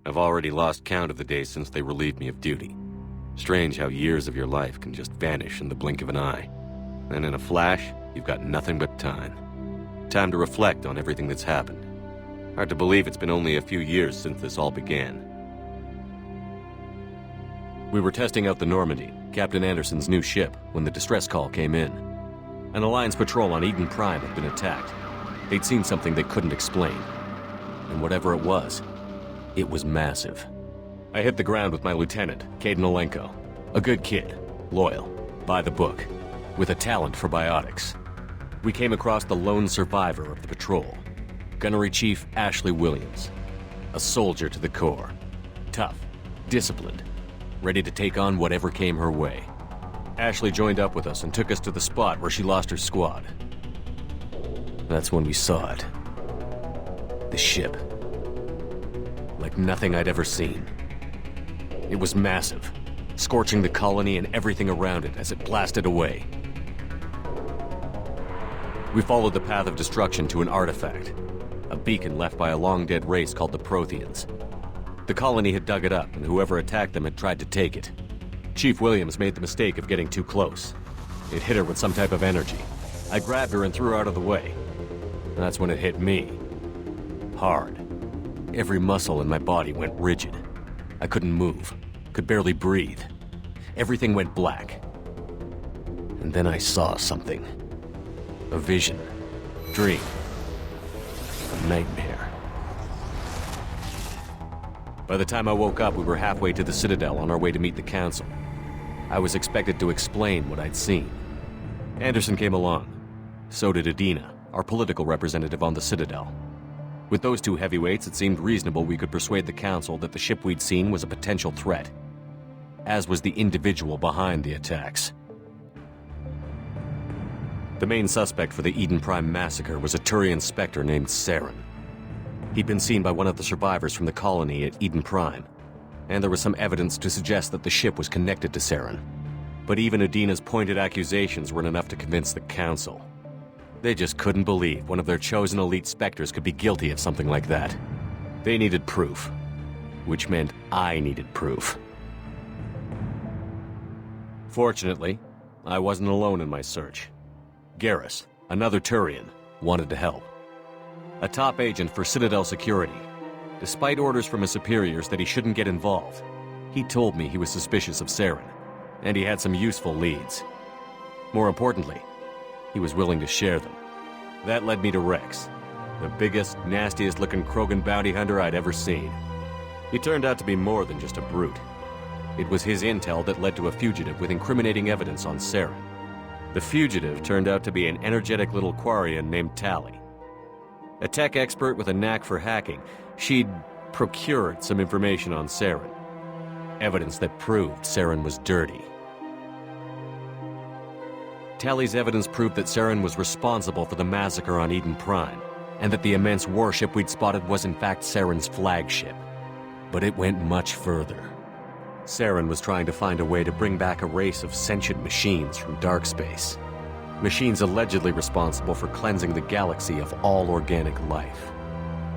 I've already lost count of the days since they relieved me of duty. Strange how years of your life can just vanish in the blink of an eye. And in a flash, you've got nothing but time. Time to reflect on everything that's happened. Hard to believe it's been only a few years since this all began. We were testing out the Normandy, Captain Anderson's new ship, when the distress call came in. An Alliance patrol on Eden Prime had been attacked. They'd seen something they couldn't explain. And whatever it was massive. I hit the ground with my lieutenant, Caden Olenko. A good kid, loyal, by the book, with a talent for biotics. We came across the lone survivor of the patrol, Gunnery Chief Ashley Williams. A soldier to the core. Tough, disciplined, ready to take on whatever came her way. Ashley joined up with us and took us to the spot where she lost her squad. That's when we saw it. The ship. Like nothing I'd ever seen. It was massive, scorching the colony and everything around it as it blasted away. We followed the path of destruction to an artifact, a beacon left by a long-dead race called the Protheans. The colony had dug it up, and whoever attacked them had tried to take it. Chief Williams made the mistake of getting too close. It hit her with some type of energy. I grabbed her and threw her out of the way. That's when it hit me. Hard. Every muscle in my body went rigid. I couldn't move, could barely breathe. Everything went black. And then I saw something. A vision. Dream. A nightmare. By the time I woke up, we were halfway to the Citadel on our way to meet the Council. I was expected to explain what I'd seen. Anderson came along. So did Adina, our political representative on the Citadel. With those two heavyweights, it seemed reasonable we could persuade the Council that the ship we'd seen was a potential threat, as was the individual behind the attacks. The main suspect for the Eden Prime massacre was a Turian Spectre named Saren. He'd been seen by one of the survivors from the colony at Eden Prime, and there was some evidence to suggest that the ship was connected to Saren. But even Adina's pointed accusations weren't enough to convince the Council. They just couldn't believe one of their chosen elite Spectres could be guilty of something like that. They needed proof, which meant I needed proof. Fortunately, I wasn't alone in my search. Garrus, another Turian, wanted to help. A top agent for Citadel Security. Despite orders from his superiors that he shouldn't get involved, he told me he was suspicious of Saren, and he had some useful leads. More importantly, he was willing to share them. That led me to Rex, the biggest, nastiest-looking Krogan bounty hunter I'd ever seen. He turned out to be more than just a brute. It was his intel that led to a fugitive with incriminating evidence on Saren. The fugitive turned out to be an energetic little Quarian named Tali. A tech expert with a knack for hacking, she'd procured some information on Saren. Evidence that proved Saren was dirty. Tali's evidence proved that Saren was responsible for the massacre on Eden Prime, and that the immense warship we'd spotted was in fact Saren's flagship. But it went much further. Saren was trying to find a way to bring back a race of sentient machines from dark space. Machines allegedly responsible for cleansing the galaxy of all organic life.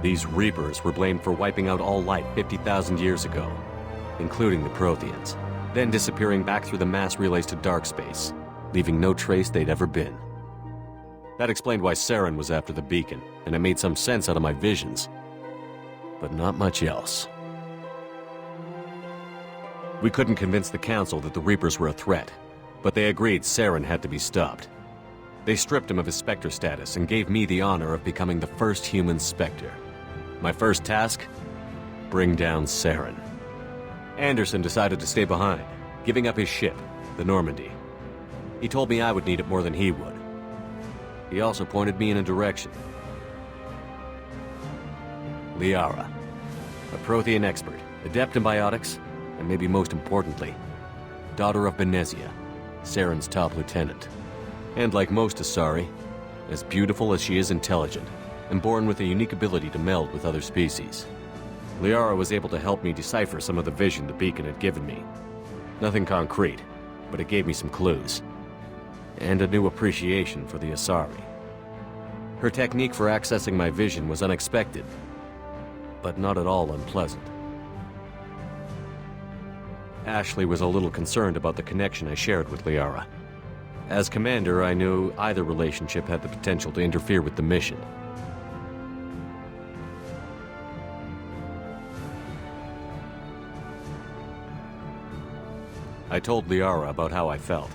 These Reapers were blamed for wiping out all life 50,000 years ago, including the Protheans, then disappearing back through the mass relays to dark space, leaving no trace they'd ever been. That explained why Saren was after the beacon, and it made some sense out of my visions. But not much else. We couldn't convince the Council that the Reapers were a threat, but they agreed Saren had to be stopped. They stripped him of his Spectre status and gave me the honor of becoming the first human Spectre. My first task? Bring down Saren. Anderson decided to stay behind, giving up his ship, the Normandy. He told me I would need it more than he would. He also pointed me in a direction. Liara, a Prothean expert, adept in biotics, and maybe most importantly, daughter of Benezia, Saren's top lieutenant. And like most Asari, as beautiful as she is intelligent, and born with a unique ability to meld with other species. Liara was able to help me decipher some of the vision the beacon had given me. Nothing concrete, but it gave me some clues. And a new appreciation for the Asari. Her technique for accessing my vision was unexpected, but not at all unpleasant. Ashley was a little concerned about the connection I shared with Liara. As commander, I knew either relationship had the potential to interfere with the mission. I told Liara about how I felt.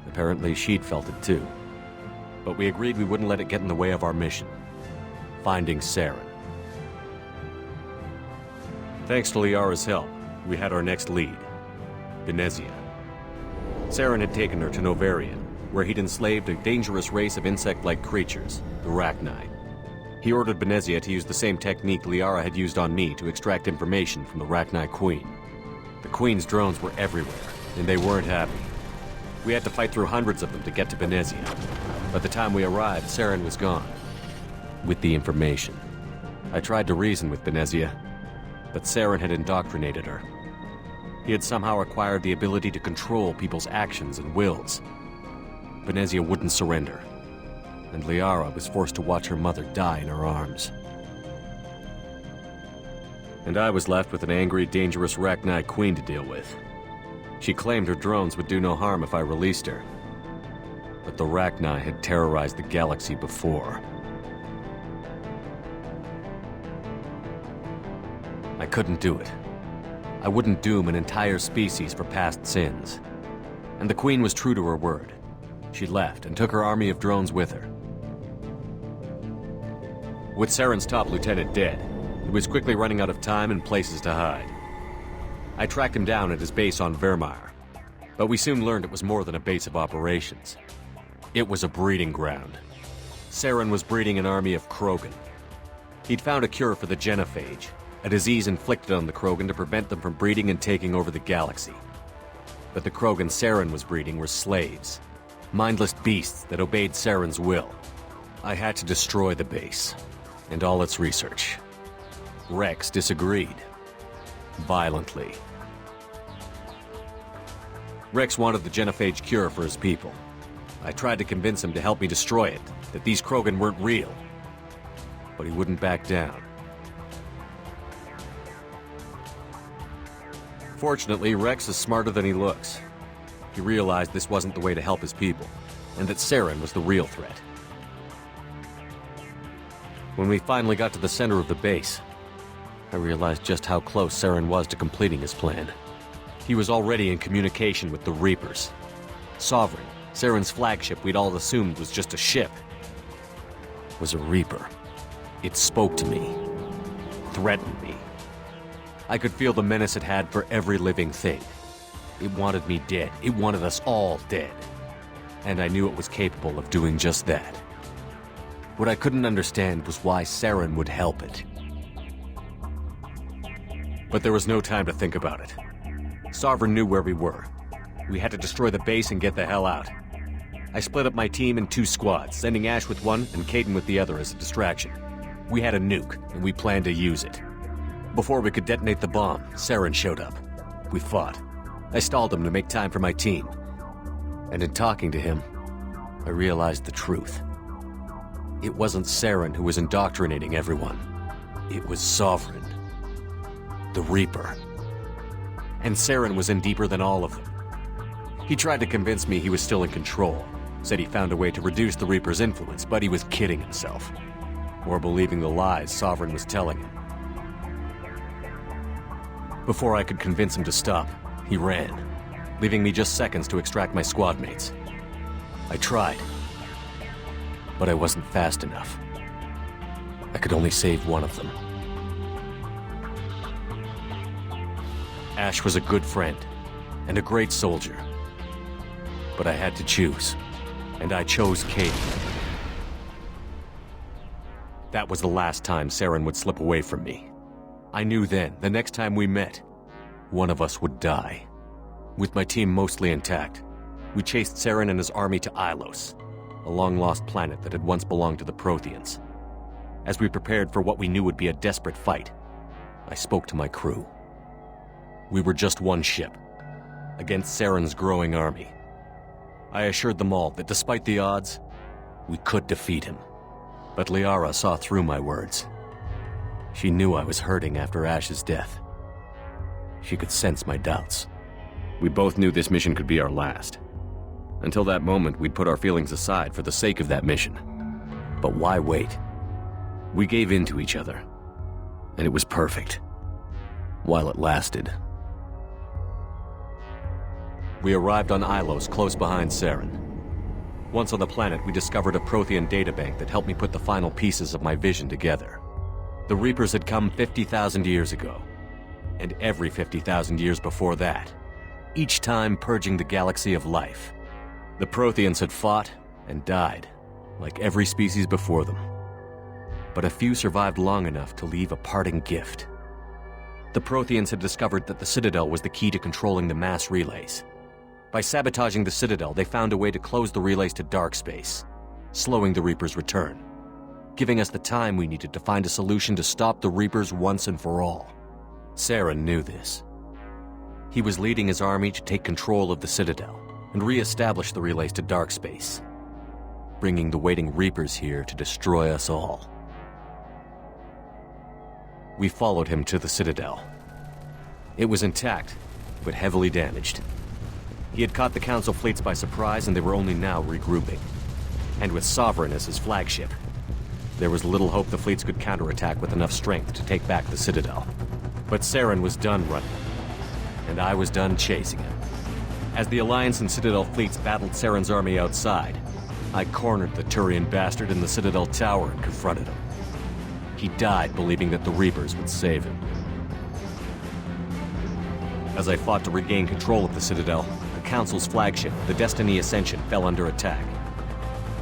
Apparently, she'd felt it too. But we agreed we wouldn't let it get in the way of our mission. Finding Saren. Thanks to Liara's help, we had our next lead. Benezia. Saren had taken her to Novaria, where he'd enslaved a dangerous race of insect-like creatures, the Rachni. He ordered Benezia to use the same technique Liara had used on me to extract information from the Rachni Queen. The Queen's drones were everywhere, and they weren't happy. We had to fight through hundreds of them to get to Benezia. By the time we arrived, Saren was gone. With the information. I tried to reason with Benezia, but Saren had indoctrinated her. He had somehow acquired the ability to control people's actions and wills. Benezia wouldn't surrender, and Liara was forced to watch her mother die in her arms. And I was left with an angry, dangerous Rachni Queen to deal with. She claimed her drones would do no harm if I released her. But the Rachni had terrorized the galaxy before. I couldn't do it. I wouldn't doom an entire species for past sins. And the Queen was true to her word. She left and took her army of drones with her. With Saren's top lieutenant dead, he was quickly running out of time and places to hide. I tracked him down at his base on Vermeer, but we soon learned it was more than a base of operations. It was a breeding ground. Saren was breeding an army of Krogan. He'd found a cure for the genophage, a disease inflicted on the Krogan to prevent them from breeding and taking over the galaxy. But the Krogan Saren was breeding were slaves, mindless beasts that obeyed Saren's will. I had to destroy the base, and all its research. Rex disagreed. Violently. Rex wanted the genophage cure for his people. I tried to convince him to help me destroy it, that these Krogan weren't real. But he wouldn't back down. Fortunately, Rex is smarter than he looks. He realized this wasn't the way to help his people, and that Saren was the real threat. When we finally got to the center of the base, I realized just how close Saren was to completing his plan. He was already in communication with the Reapers. Sovereign, Saren's flagship we'd all assumed was just a ship, was a Reaper. It spoke to me, threatened me. I could feel the menace it had for every living thing. It wanted me dead. It wanted us all dead. And I knew it was capable of doing just that. What I couldn't understand was why Saren would help it. But there was no time to think about it. Sovereign knew where we were. We had to destroy the base and get the hell out. I split up my team in 2 squads, sending Ash with one and Caden with the other as a distraction. We had a nuke, and we planned to use it. Before we could detonate the bomb, Saren showed up. We fought. I stalled him to make time for my team. And in talking to him, I realized the truth. It wasn't Saren who was indoctrinating everyone. It was Sovereign. The Reaper. And Saren was in deeper than all of them. He tried to convince me he was still in control. Said he found a way to reduce the Reaper's influence, but he was kidding himself. Or believing the lies Sovereign was telling him. Before I could convince him to stop, he ran, leaving me just seconds to extract my squad mates. I tried, but I wasn't fast enough. I could only save one of them. Ash was a good friend and a great soldier, but I had to choose, and I chose Caden. That was the last time Saren would slip away from me. I knew then, the next time we met, one of us would die. With my team mostly intact, we chased Saren and his army to Ilos, a long-lost planet that had once belonged to the Protheans. As we prepared for what we knew would be a desperate fight, I spoke to my crew. We were just one ship, against Saren's growing army. I assured them all that despite the odds, we could defeat him. But Liara saw through my words. She knew I was hurting after Ash's death. She could sense my doubts. We both knew this mission could be our last. Until that moment, we'd put our feelings aside for the sake of that mission. But why wait? We gave in to each other, and it was perfect. While it lasted. We arrived on Ilos, close behind Saren. Once on the planet, we discovered a Prothean databank that helped me put the final pieces of my vision together. The Reapers had come 50,000 years ago, and every 50,000 years before that, each time purging the galaxy of life. The Protheans had fought and died, like every species before them. But a few survived long enough to leave a parting gift. The Protheans had discovered that the Citadel was the key to controlling the mass relays. By sabotaging the Citadel, they found a way to close the relays to dark space, slowing the Reapers' return, giving us the time we needed to find a solution to stop the Reapers once and for all. Saren knew this. He was leading his army to take control of the Citadel and re-establish the relays to dark space, bringing the waiting Reapers here to destroy us all. We followed him to the Citadel. It was intact, but heavily damaged. He had caught the Council fleets by surprise, and they were only now regrouping. And with Sovereign as his flagship, there was little hope the fleets could counterattack with enough strength to take back the Citadel. But Saren was done running, and I was done chasing him. As the Alliance and Citadel fleets battled Saren's army outside, I cornered the Turian bastard in the Citadel tower and confronted him. He died believing that the Reapers would save him. As I fought to regain control of the Citadel, the Council's flagship, the Destiny Ascension, fell under attack.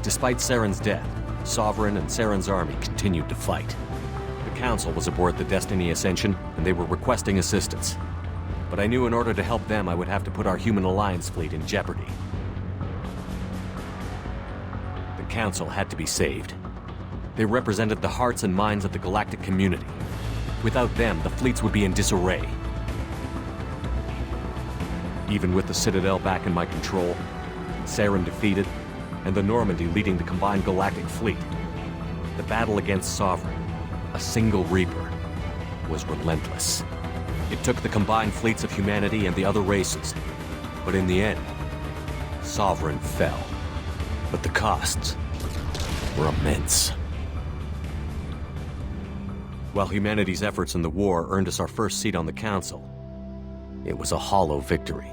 Despite Saren's death, Sovereign and Saren's army continued to fight. The Council was aboard the Destiny Ascension, and they were requesting assistance. But I knew in order to help them, I would have to put our human Alliance fleet in jeopardy. The Council had to be saved. They represented the hearts and minds of the galactic community. Without them, the fleets would be in disarray. Even with the Citadel back in my control, Saren defeated, and the Normandy leading the combined galactic fleet, the battle against Sovereign, a single Reaper, was relentless. It took the combined fleets of humanity and the other races, but in the end, Sovereign fell. But the costs were immense. While humanity's efforts in the war earned us our first seat on the Council, it was a hollow victory.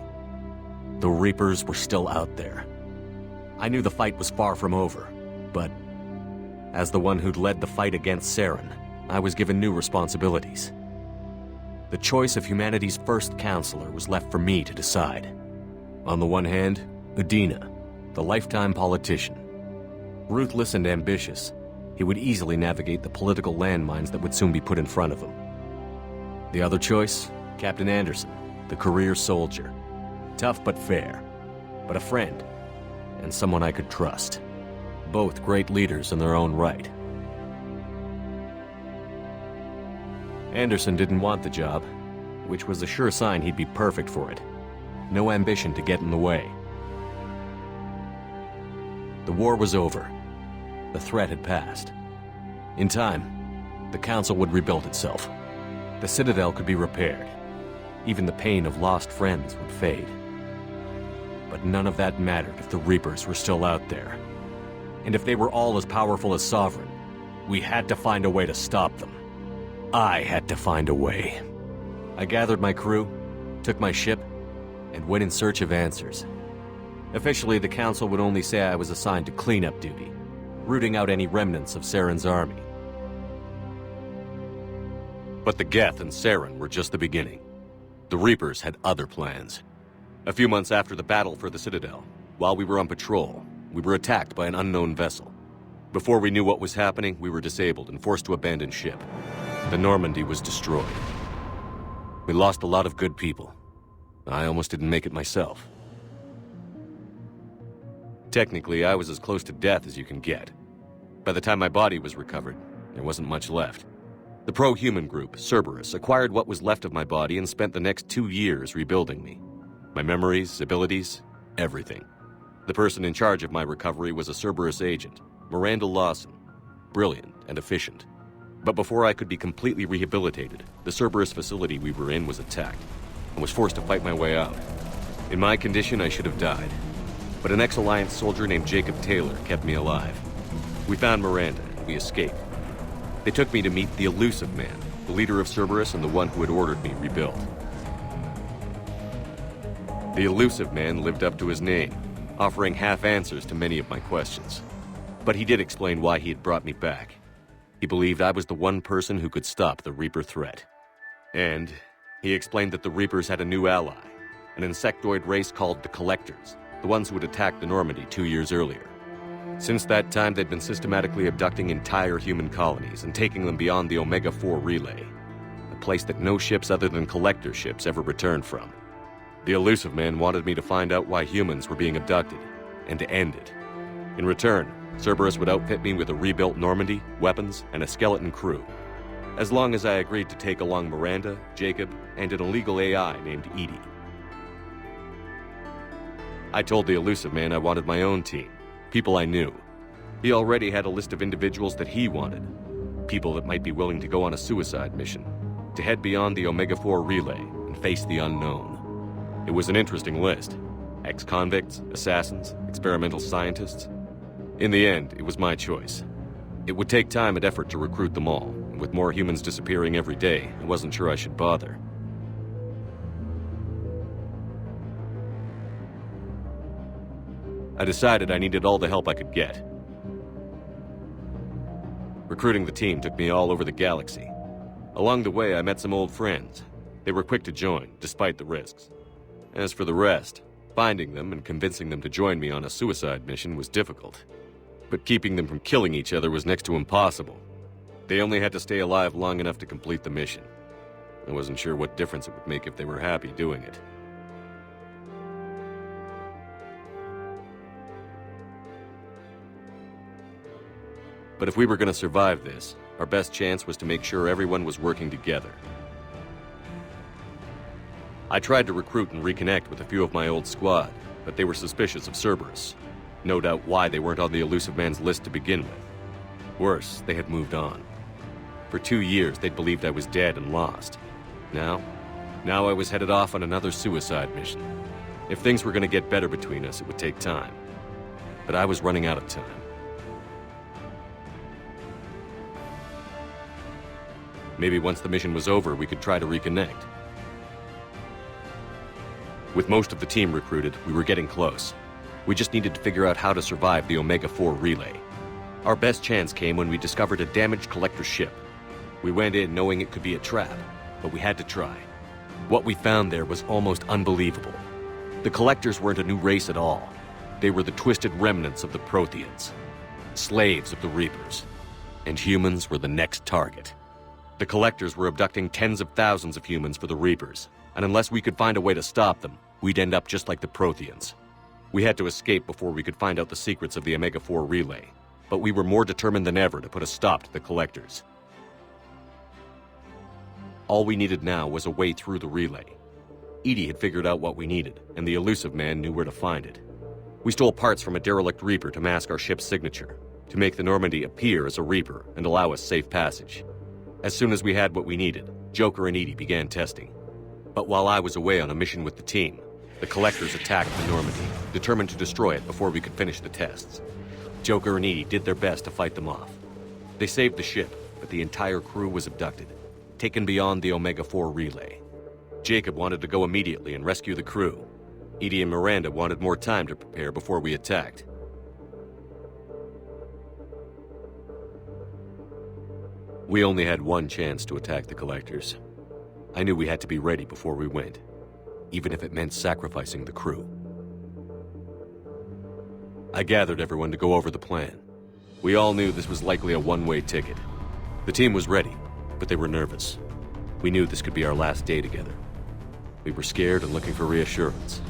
The Reapers were still out there. I knew the fight was far from over, but as the one who'd led the fight against Saren, I was given new responsibilities. The choice of humanity's first counselor was left for me to decide. On the one hand, Udina, the lifetime politician. Ruthless and ambitious, he would easily navigate the political landmines that would soon be put in front of him. The other choice, Captain Anderson, the career soldier. Tough but fair, but a friend, and someone I could trust. Both great leaders in their own right. Anderson didn't want the job, which was a sure sign he'd be perfect for it. No ambition to get in the way. The war was over. The threat had passed. In time, the Council would rebuild itself. The Citadel could be repaired. Even the pain of lost friends would fade. But none of that mattered if the Reapers were still out there. And if they were all as powerful as Sovereign, we had to find a way to stop them. I had to find a way. I gathered my crew, took my ship, and went in search of answers. Officially, the Council would only say I was assigned to cleanup duty, rooting out any remnants of Saren's army. But the Geth and Saren were just the beginning. The Reapers had other plans. A few months after the battle for the Citadel, while we were on patrol, we were attacked by an unknown vessel. Before we knew what was happening, we were disabled and forced to abandon ship. The Normandy was destroyed. We lost a lot of good people. I almost didn't make it myself. Technically, I was as close to death as you can get. By the time my body was recovered, there wasn't much left. The pro-human group, Cerberus, acquired what was left of my body and spent the next 2 years rebuilding me. My memories, abilities, everything. The person in charge of my recovery was a Cerberus agent, Miranda Lawson, brilliant and efficient. But before I could be completely rehabilitated, the Cerberus facility we were in was attacked, and was forced to fight my way out. In my condition, I should have died. But an ex-Alliance soldier named Jacob Taylor kept me alive. We found Miranda, and we escaped. They took me to meet the Elusive Man, the leader of Cerberus and the one who had ordered me rebuilt. The Elusive Man lived up to his name, offering half answers to many of my questions. But he did explain why he had brought me back. He believed I was the one person who could stop the Reaper threat. And he explained that the Reapers had a new ally, an insectoid race called the Collectors, the ones who had attacked the Normandy 2 years earlier. Since that time, they'd been systematically abducting entire human colonies and taking them beyond the Omega-4 relay, a place that no ships other than Collector ships ever returned from. The Elusive Man wanted me to find out why humans were being abducted, and to end it. In return, Cerberus would outfit me with a rebuilt Normandy, weapons, and a skeleton crew, as long as I agreed to take along Miranda, Jacob, and an illegal AI named Edie. I told the Elusive Man I wanted my own team, people I knew. He already had a list of individuals that he wanted, people that might be willing to go on a suicide mission, to head beyond the Omega-4 relay and face the unknown. It was an interesting list. Ex-convicts, assassins, experimental scientists. In the end, it was my choice. It would take time and effort to recruit them all, and with more humans disappearing every day, I wasn't sure I should bother. I decided I needed all the help I could get. Recruiting the team took me all over the galaxy. Along the way, I met some old friends. They were quick to join, despite the risks. As for the rest, finding them and convincing them to join me on a suicide mission was difficult. But keeping them from killing each other was next to impossible. They only had to stay alive long enough to complete the mission. I wasn't sure what difference it would make if they were happy doing it. But if we were going to survive this, our best chance was to make sure everyone was working together. I tried to recruit and reconnect with a few of my old squad, but they were suspicious of Cerberus. No doubt why they weren't on the Elusive Man's list to begin with. Worse, they had moved on. For 2 years, they'd believed I was dead and lost. Now I was headed off on another suicide mission. If things were going to get better between us, it would take time. But I was running out of time. Maybe once the mission was over, we could try to reconnect. With most of the team recruited, we were getting close. We just needed to figure out how to survive the Omega-4 relay. Our best chance came when we discovered a damaged Collector ship. We went in knowing it could be a trap, but we had to try. What we found there was almost unbelievable. The Collectors weren't a new race at all. They were the twisted remnants of the Protheans, slaves of the Reapers, and humans were the next target. The Collectors were abducting tens of thousands of humans for the Reapers, and unless we could find a way to stop them, we'd end up just like the Protheans. We had to escape before we could find out the secrets of the Omega-4 relay, but we were more determined than ever to put a stop to the Collectors. All we needed now was a way through the relay. Edie had figured out what we needed, and the Elusive Man knew where to find it. We stole parts from a derelict Reaper to mask our ship's signature, to make the Normandy appear as a Reaper and allow us safe passage. As soon as we had what we needed, Joker and Edie began testing. But while I was away on a mission with the team, the Collectors attacked the Normandy, determined to destroy it before we could finish the tests. Joker and Edie did their best to fight them off. They saved the ship, but the entire crew was abducted, taken beyond the Omega-4 relay. Jacob wanted to go immediately and rescue the crew. Edie and Miranda wanted more time to prepare before we attacked. We only had one chance to attack the Collectors. I knew we had to be ready before we went, even if it meant sacrificing the crew. I gathered everyone to go over the plan. We all knew this was likely a one-way ticket. The team was ready, but they were nervous. We knew this could be our last day together. We were scared and looking for reassurance.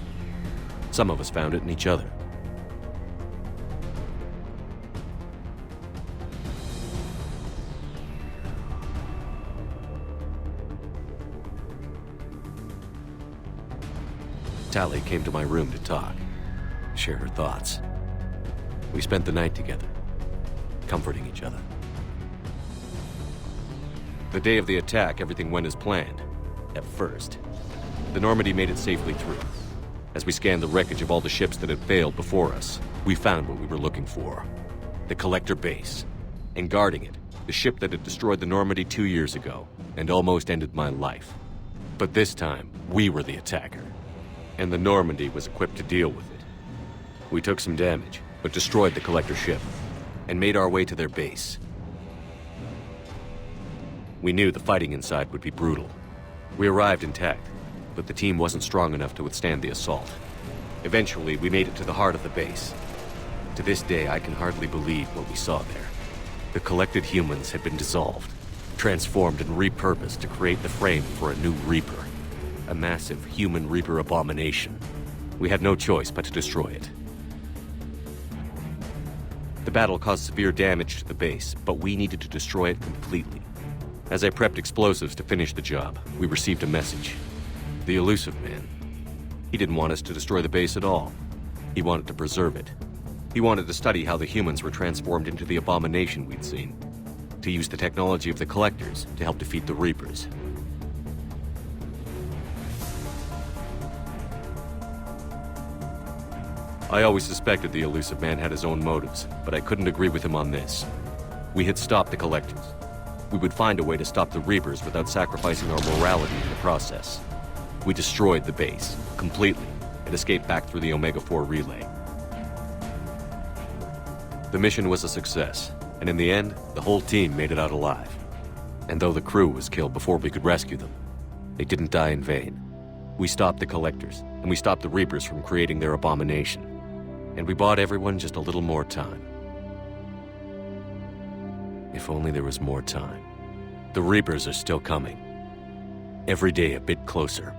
Some of us found it in each other. Tally came to my room to talk, share her thoughts. We spent the night together, comforting each other. The day of the attack, everything went as planned. At first. The Normandy made it safely through. As we scanned the wreckage of all the ships that had failed before us, we found what we were looking for. The Collector base. And guarding it, the ship that had destroyed the Normandy 2 years ago, and almost ended my life. But this time, we were the attacker. And the Normandy was equipped to deal with it. We took some damage, but destroyed the Collector ship, and made our way to their base. We knew the fighting inside would be brutal. We arrived intact, but the team wasn't strong enough to withstand the assault. Eventually, we made it to the heart of the base. To this day, I can hardly believe what we saw there. The collected humans had been dissolved, transformed and repurposed to create the frame for a new Reaper. A massive human Reaper abomination. We had no choice but to destroy it. The battle caused severe damage to the base, but we needed to destroy it completely. As I prepped explosives to finish the job, we received a message. The elusive man. He didn't want us to destroy the base at all. He wanted to preserve it. He wanted to study how the humans were transformed into the abomination we'd seen. To use the technology of the Collectors to help defeat the Reapers. I always suspected the elusive man had his own motives, but I couldn't agree with him on this. We had stopped the Collectors. We would find a way to stop the Reapers without sacrificing our morality in the process. We destroyed the base, completely, and escaped back through the Omega-4 relay. The mission was a success, and in the end, the whole team made it out alive. And though the crew was killed before we could rescue them, they didn't die in vain. We stopped the Collectors, and we stopped the Reapers from creating their abomination. And we bought everyone just a little more time. If only there was more time. The Reapers are still coming. Every day a bit closer.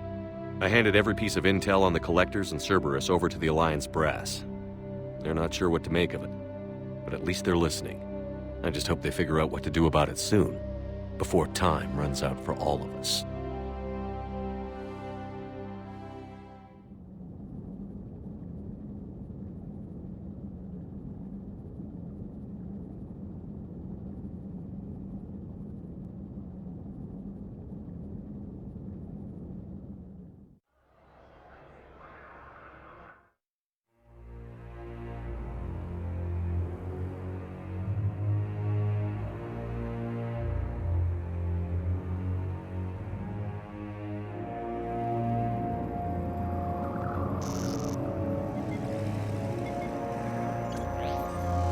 I handed every piece of intel on the Collectors and Cerberus over to the Alliance brass. They're not sure what to make of it, but at least they're listening. I just hope they figure out what to do about it soon, before time runs out for all of us.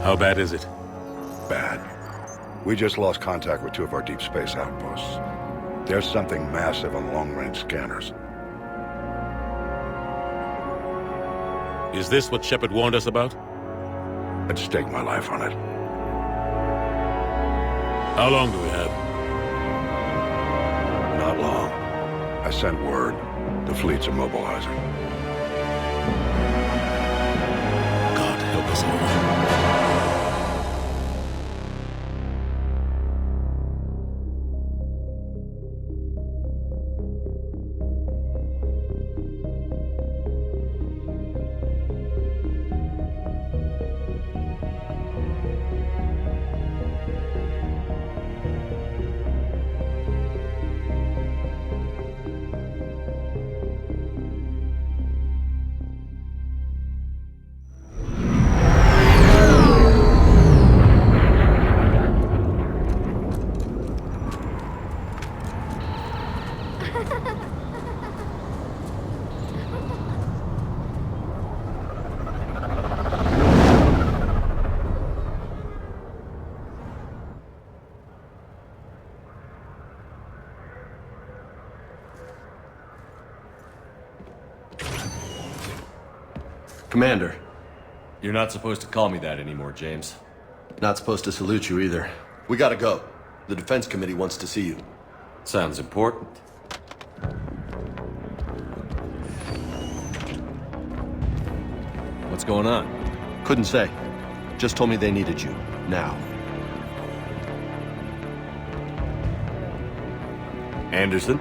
How bad is it? Bad. We just lost contact with 2 of our deep space outposts. There's something massive on long-range scanners. Is this what Shepard warned us about? I'd stake my life on it. How long do we have? Not long. I sent word. The fleets are mobilizing. God help us all. Commander. You're not supposed to call me that anymore, James. Not supposed to salute you either. We gotta go. The Defense Committee wants to see you. Sounds important. What's going on? Couldn't say. Just told me they needed you. Now. Anderson?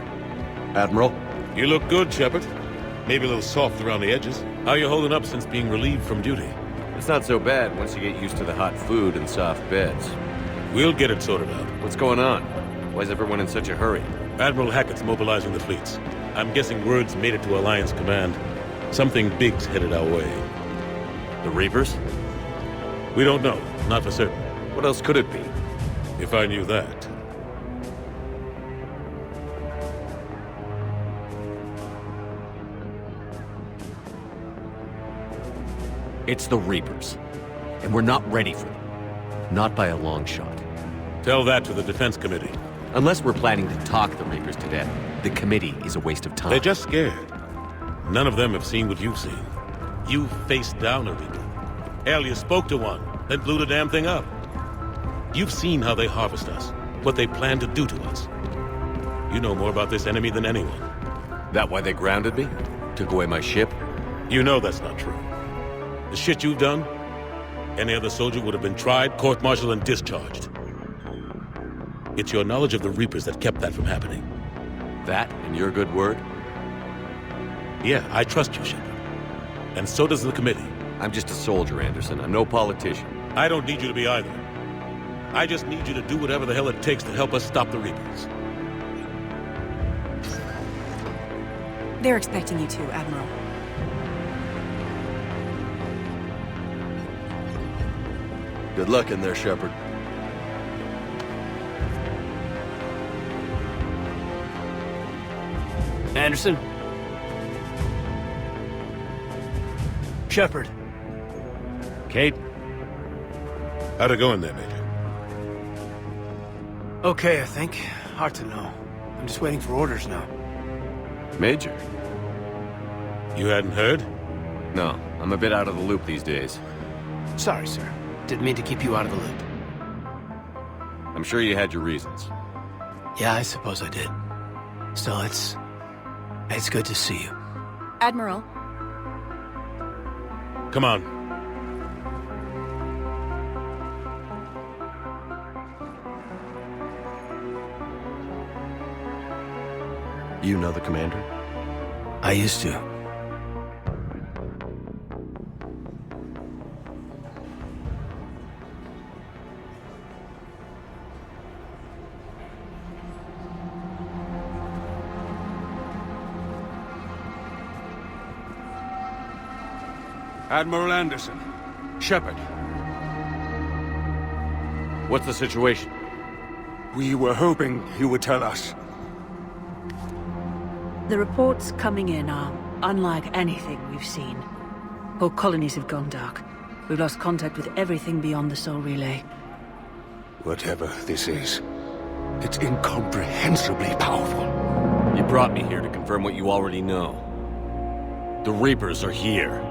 Admiral? You look good, Shepard. Maybe a little soft around the edges. How you holding up since being relieved from duty? It's not so bad once you get used to the hot food and soft beds. We'll get it sorted out. What's going on? Why is everyone in such a hurry? Admiral Hackett's mobilizing the fleets. I'm guessing word's made it to Alliance Command. Something big's headed our way. The Reapers? We don't know, not for certain. What else could it be? If I knew that. It's the Reapers. And we're not ready for them. Not by a long shot. Tell that to the Defense Committee. Unless we're planning to talk the Reapers to death, the committee is a waste of time. They're just scared. None of them have seen what you've seen. You faced down a Reaper. Hell, you spoke to one, then blew the damn thing up. You've seen how they harvest us, what they plan to do to us. You know more about this enemy than anyone. That why they grounded me? Took away my ship? You know that's not true. The shit you've done, any other soldier would have been tried, court-martialed, and discharged. It's your knowledge of the Reapers that kept that from happening. That and your good word? Yeah, I trust you, Shepard. And so does the committee. I'm just a soldier, Anderson. I'm no politician. I don't need you to be either. I just need you to do whatever the hell it takes to help us stop the Reapers. They're expecting you to, Admiral. Good luck in there, Shepard. Anderson? Shepard. Kate? How'd it go in there, Major? Okay, I think. Hard to know. I'm just waiting for orders now. Major? You hadn't heard? No, I'm a bit out of the loop these days. Sorry, sir. Didn't mean to keep you out of the loop. I'm sure you had your reasons. Yeah, I suppose I did. Still, it's good to see you. Admiral, Come on. You know the commander? I used to. Admiral Anderson. Shepard. What's the situation? We were hoping you would tell us. The reports coming in are unlike anything we've seen. Whole colonies have gone dark. We've lost contact with everything beyond the Soul Relay. Whatever this is, it's incomprehensibly powerful. You brought me here to confirm what you already know. The Reapers are here.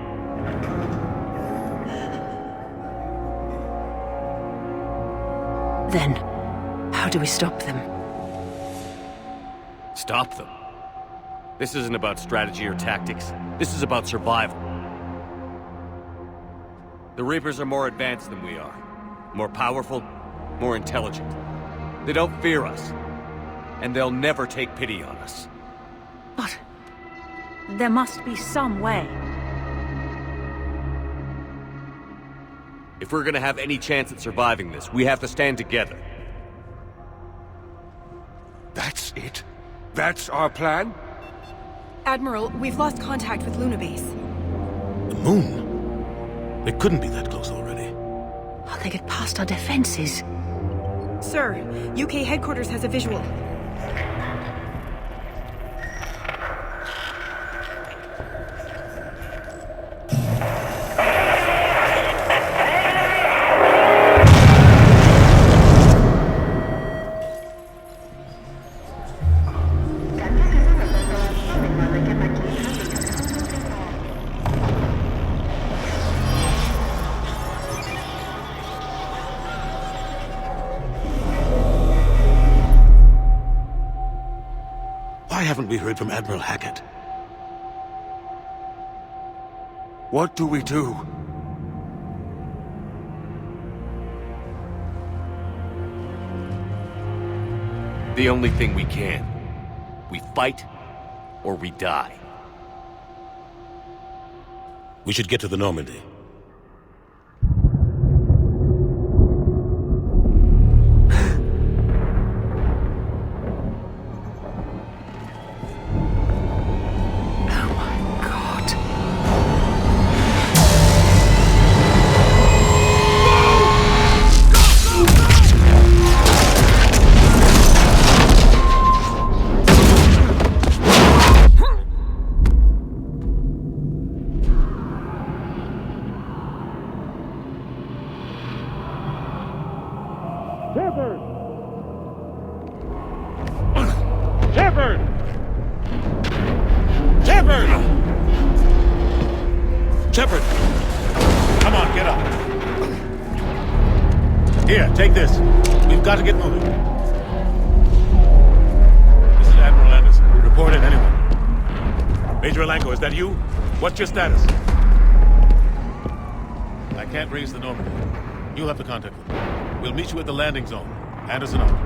Then, how do we stop them? Stop them. This isn't about strategy or tactics. This is about survival. The Reapers are more advanced than we are. More powerful, more intelligent. They don't fear us. And they'll never take pity on us. But there must be some way. If we're gonna have any chance at surviving this, we have to stand together. That's it? That's our plan? Admiral, we've lost contact with Luna Base. The moon? They couldn't be that close already. How'd they get past our defenses? Sir, UK headquarters has a visual. Why haven't we heard from Admiral Hackett? What do we do? The only thing we can. We fight, or we die. We should get to the Normandy. Oh my God. Shepard! Shepard! Shepard! Shepard! Come on, get up. Here, take this. We've got to get moving. This is Admiral Anderson. Report it, anyone. Major Alanko, is that you? What's your status? I can't raise the Normandy. You'll have to contact them. We'll meet you at the landing zone. Anderson out.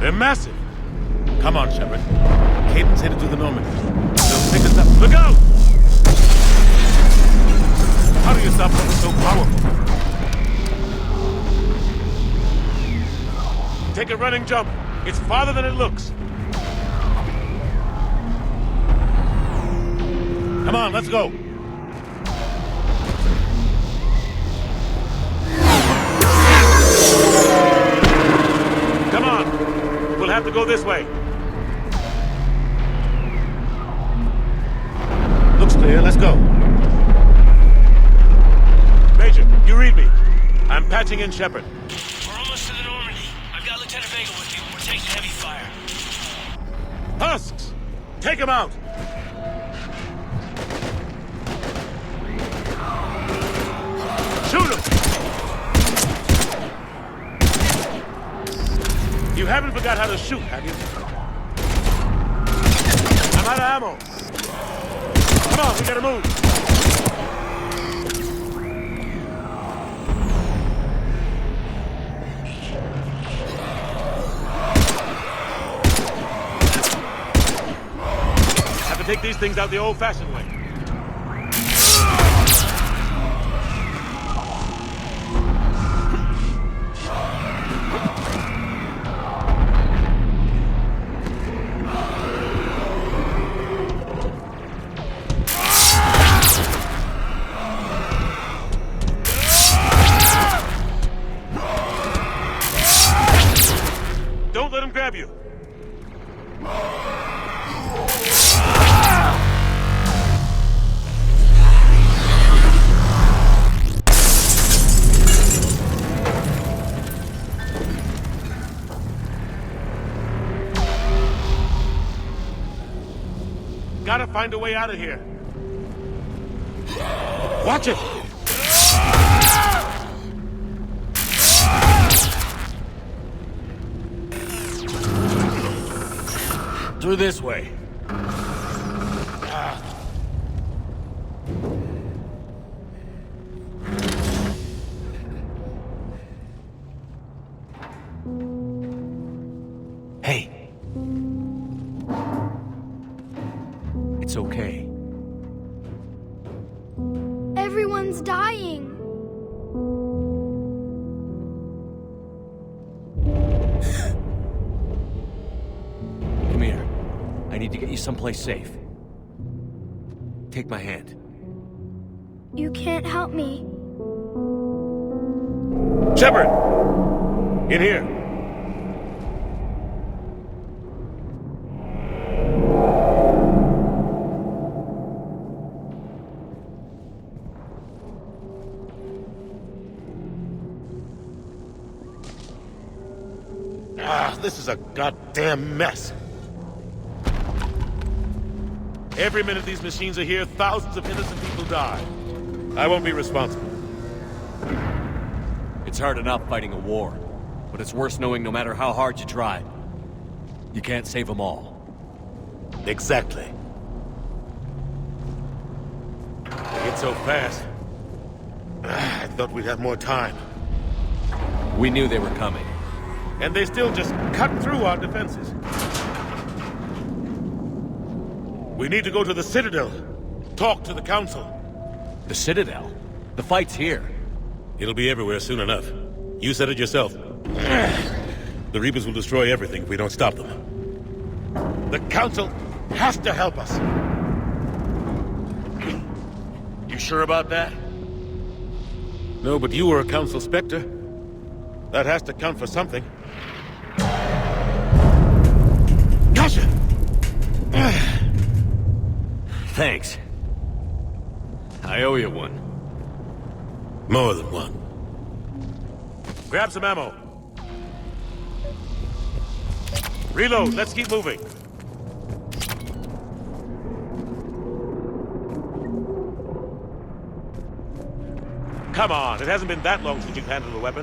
They're massive. Come on, Shepard. Caden's headed to the Normandy. They'll pick us up. Look out! How do you stop something so powerful? Take a running jump. It's farther than it looks. Come on, let's go. Come on. We'll have to go this way. Looks clear. Let's go. Major, you read me. I'm patching in Shepard. We're almost to the Normandy. I've got Lieutenant Vega with you. We're taking heavy fire. Husks! Take him out! Shoot him! You haven't forgot how to shoot, have you? I'm out of ammo. Come on, we gotta move. Have to take these things out the old-fashioned way. Don't let him grab you. Gotta find a way out of here. Watch it! Through this way. Hey, It's okay. Everyone's dying. Come here. I need to get you someplace safe. Take my hand. You can't help me. Shepard! In here. This is a goddamn mess. Every minute these machines are here, thousands of innocent people die. I won't be responsible. It's hard enough fighting a war, but it's worse knowing no matter how hard you try, you can't save them all. Exactly. They get so fast. I thought we'd have more time. We knew they were coming. And they still just cut through our defenses. We need to go to the Citadel. Talk to the Council. The Citadel? The fight's here. It'll be everywhere soon enough. You said it yourself. The Reapers will destroy everything if we don't stop them. The Council has to help us. You sure about that? No, but you were a council spectre. That has to count for something. Gotcha! Thanks. I owe you one. More than one. Grab some ammo. Reload, let's keep moving. Come on, it hasn't been that long since you've handled a weapon.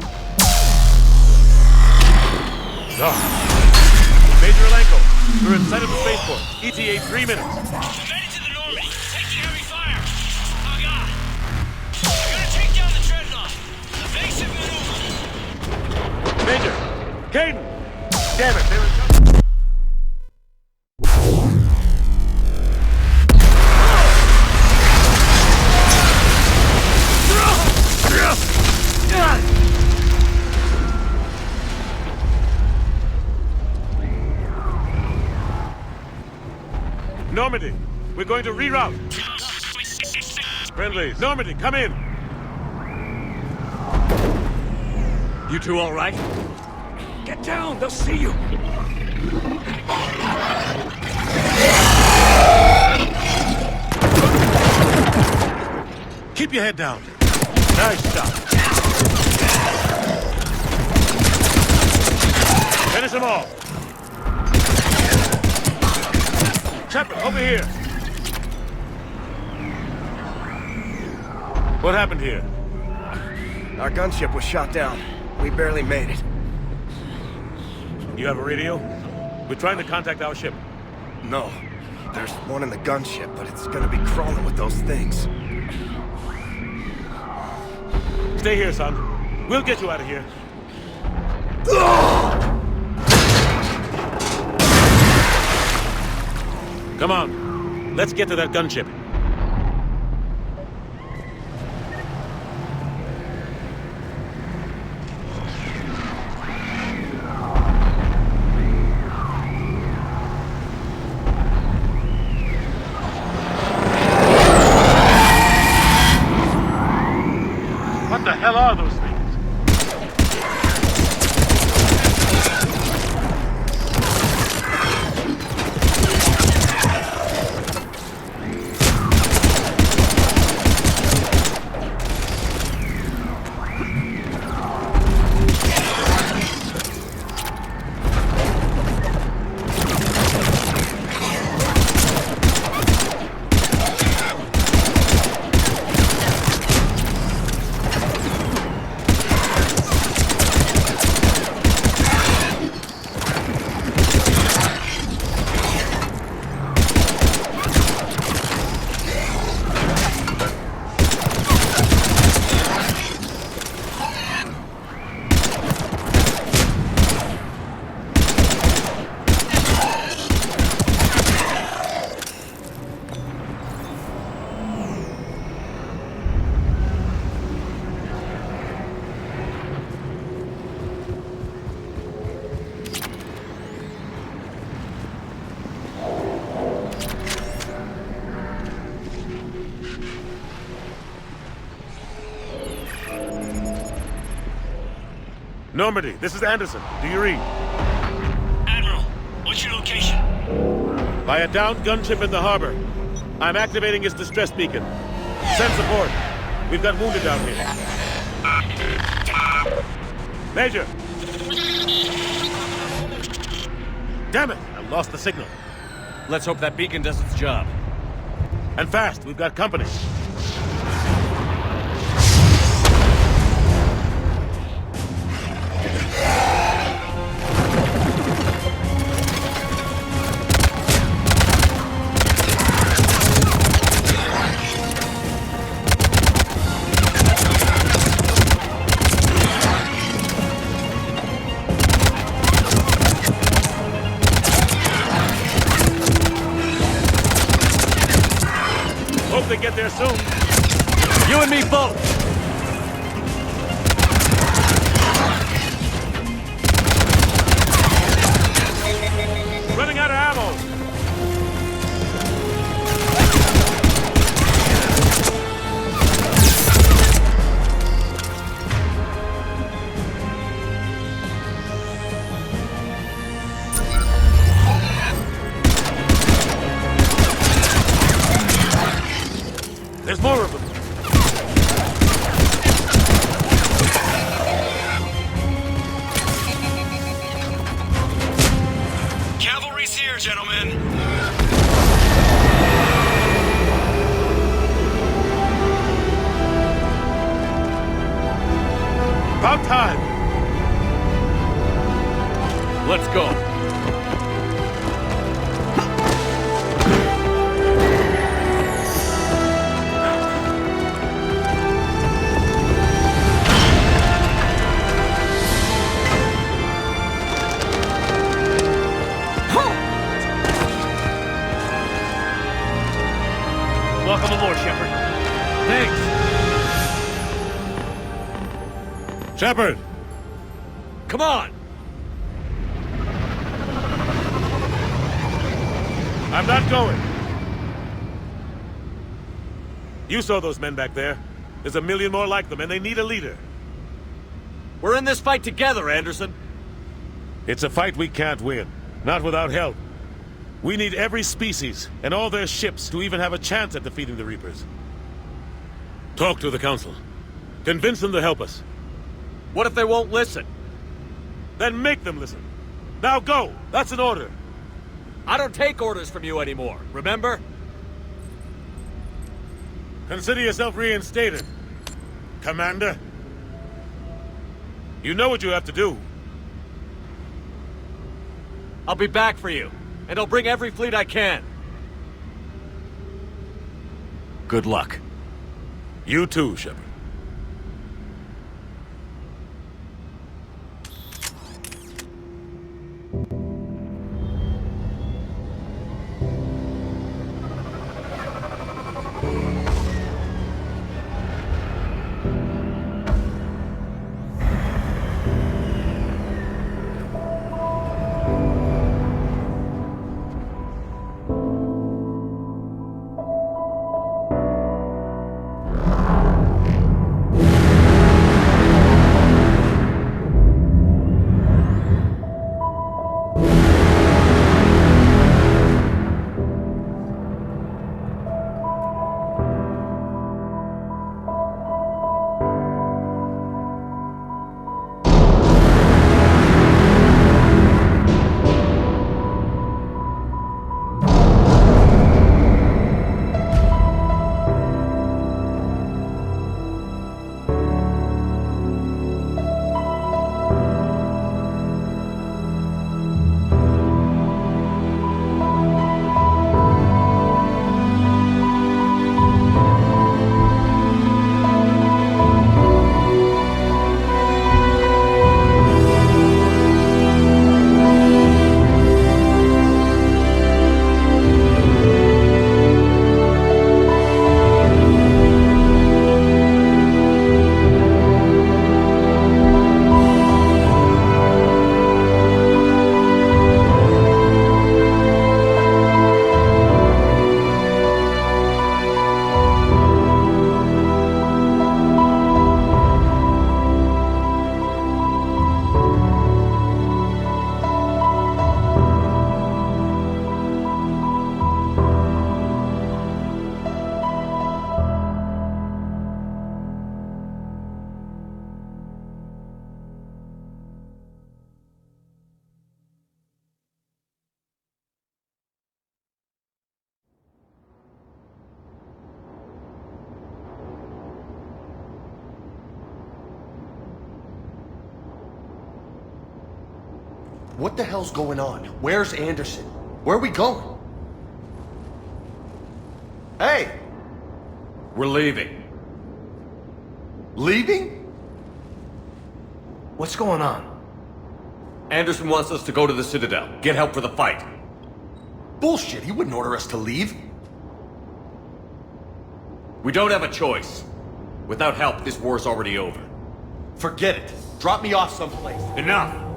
Major Alenko, we're in sight of the spaceport. ETA 3 minutes. Headed to the Normandy. Taking heavy fire. Oh, God. We're gonna take down the dreadnought. Evasive maneuver. Major! Caden! Damn it, they're in touch. Normandy, we're going to reroute. Friendlies, Normandy, come in. You two all right? Get down, they'll see you. Keep your head down. Nice shot. Finish them all. Shepard, over here. What happened here? Our gunship was shot down. We barely made it. You have a radio? We're trying to contact our ship. No. There's one in the gunship, but it's gonna be crawling with those things. Stay here, son. We'll get you out of here. Come on. Let's get to that gunship. What the hell are those things? Normandy, this is Anderson. Do you read? Admiral, what's your location? By a downed gunship in the harbor. I'm activating its distress beacon. Send support. We've got wounded down here. Major! Damn it! I lost the signal. Let's hope that beacon does its job. And fast, we've got company. Hope they get there soon. You and me both! Running out of ammo. way. About time! Let's go. Welcome aboard, Shepard. Thanks. Shepard! Come on. I'm not going. You saw those men back there. There's a million more like them, and they need a leader. We're in this fight together, Anderson. It's a fight we can't win. Not without help. We need every species, and all their ships, to even have a chance at defeating the Reapers. Talk to the Council. Convince them to help us. What if they won't listen? Then make them listen. Now go! That's an order. I don't take orders from you anymore, remember? Consider yourself reinstated, Commander. You know what you have to do. I'll be back for you, and I'll bring every fleet I can. Good luck. You too, Shepard. What the hell's going on? Where's Anderson? Where are we going? Hey! We're leaving. Leaving? What's going on? Anderson wants us to go to the Citadel. Get help for the fight. Bullshit, he wouldn't order us to leave. We don't have a choice. Without help, this war's already over. Forget it. Drop me off someplace. Enough!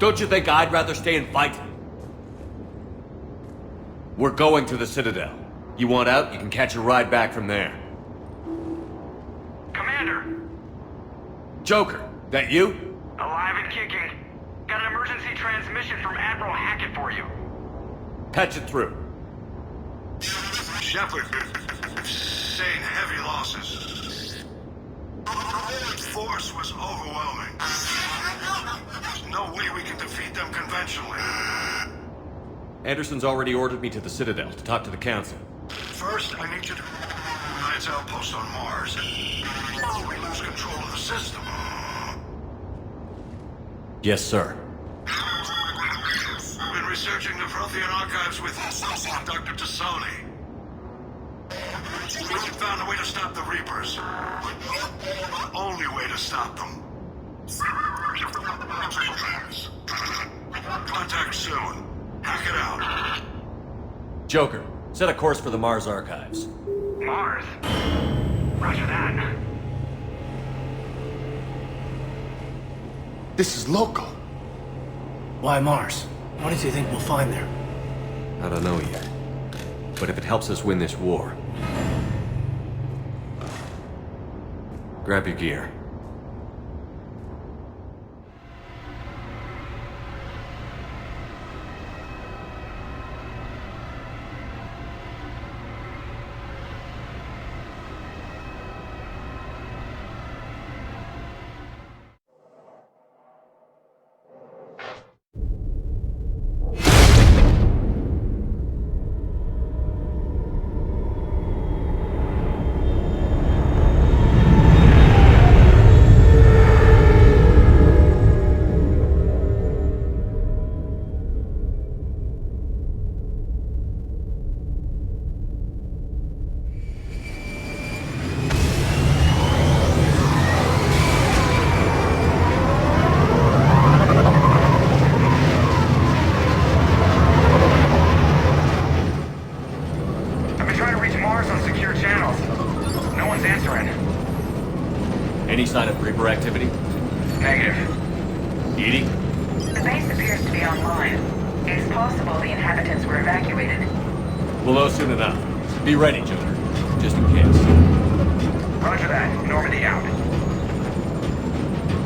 Don't you think I'd rather stay and fight? We're going to the Citadel. You want out, you can catch a ride back from there. Commander! Joker, that you? Alive and kicking. Got an emergency transmission from Admiral Hackett for you. Patch it through. Shepard, sustained heavy losses. Force was overwhelming. There's no way we can defeat them conventionally. Anderson's already ordered me to the Citadel to talk to the Council. First, I need you to Alliance outpost on Mars. Or we lose control of the system. Yes, sir. Been researching the Prothean archives with Dr. Tassoni. We found a way to stop the Reapers. Only way to stop them. Contact soon. Hack it out. Joker, set a course for the Mars archives. Mars? Roger that. This is local. Why Mars? What did you think we'll find there? I don't know yet. But if it helps us win this war... Grab your gear. Any sign of Reaper activity? Negative. Edie? The base appears to be online. It's possible the inhabitants were evacuated. We'll know soon enough. Be ready, Joker. Just in case. Roger that. Normandy out.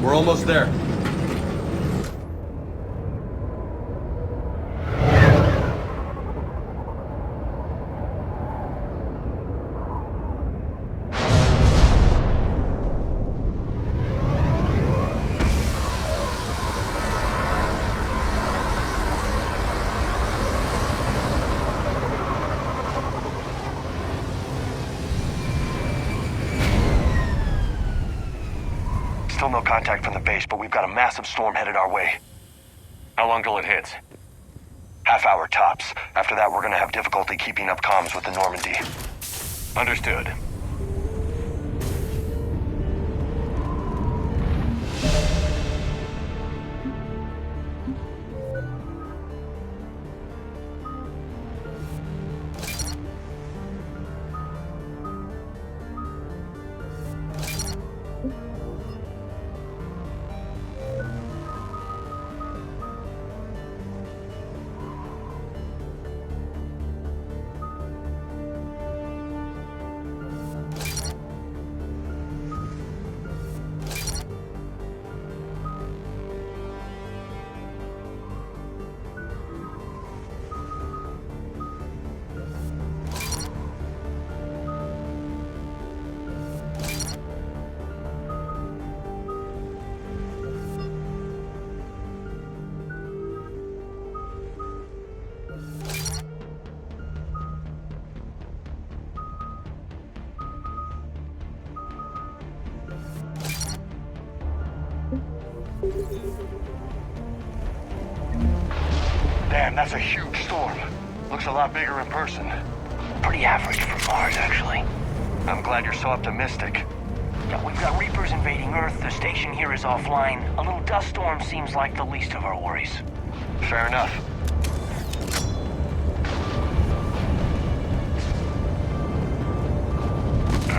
We're almost there. Still no contact from the base, but we've got a massive storm headed our way. How long till it hits? Half hour tops. After that, we're gonna have difficulty keeping up comms with the Normandy. Understood. Damn, that's a huge storm. Looks a lot bigger in person. Pretty average for Mars, actually. I'm glad you're so optimistic. Yeah, we've got Reapers invading Earth, the station here is offline. A little dust storm seems like the least of our worries. Fair enough.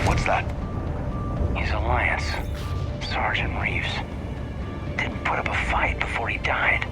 What's that? His alliance. Sergeant Reeves. Didn't put up a fight before he died.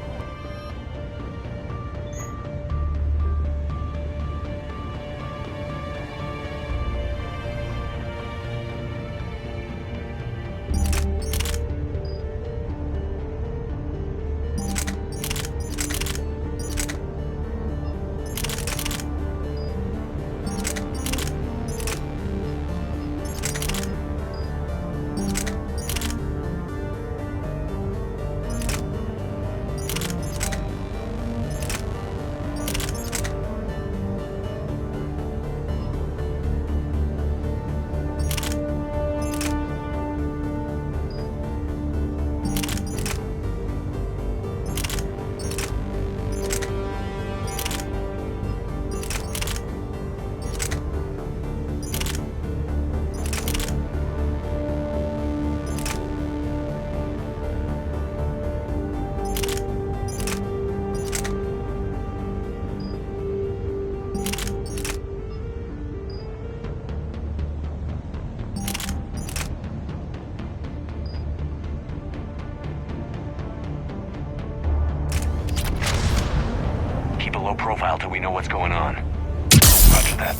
what's going on. Roger that.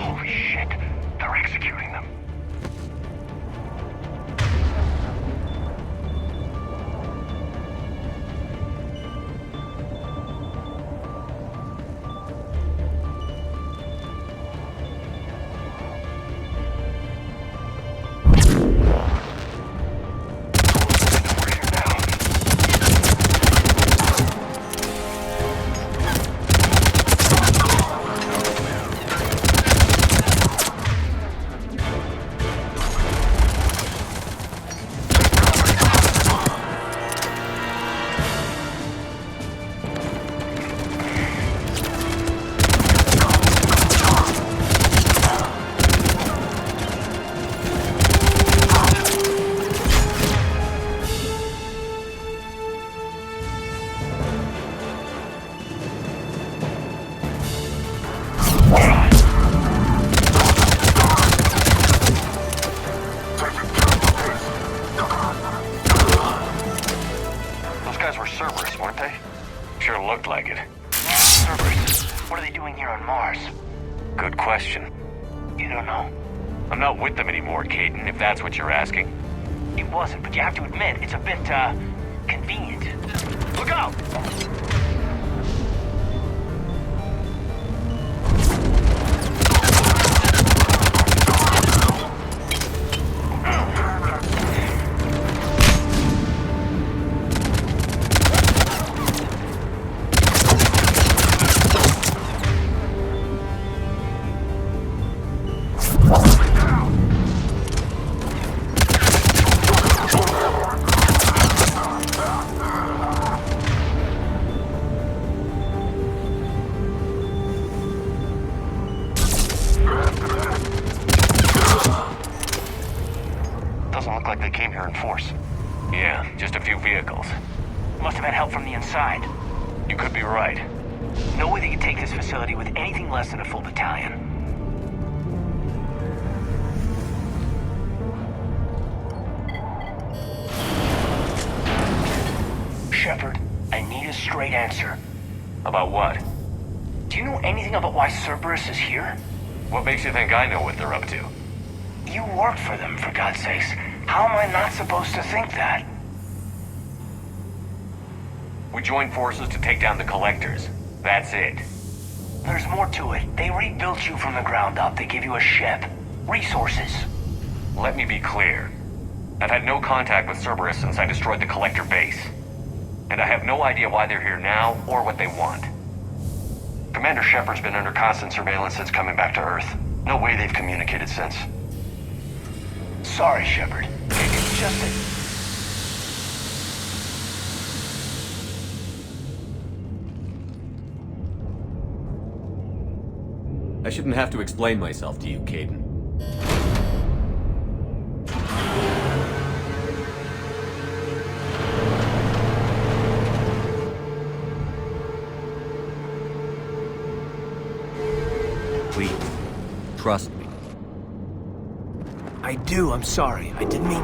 Holy shit, they're executing them. If that's what you're asking. It wasn't, but you have to admit, it's a bit, convenient. Look out! Yeah, just a few vehicles. Must have had help from the inside. You could be right. No way they could take this facility with anything less than a full battalion. Shepard, I need a straight answer. About what? Do you know anything about why Cerberus is here? What makes you think I know what they're up to? You work for them, for God's sakes. How am I not supposed to think that? We joined forces to take down the Collectors. That's it. There's more to it. They rebuilt you from the ground up. They give you a ship. Resources. Let me be clear. I've had no contact with Cerberus since I destroyed the Collector base. And I have no idea why they're here now, or what they want. Commander Shepard's been under constant surveillance since coming back to Earth. No way they've communicated since. Sorry, Shepard. It's just that... I shouldn't have to explain myself to you, Caden. Please, trust me. I do, I'm sorry. I didn't mean...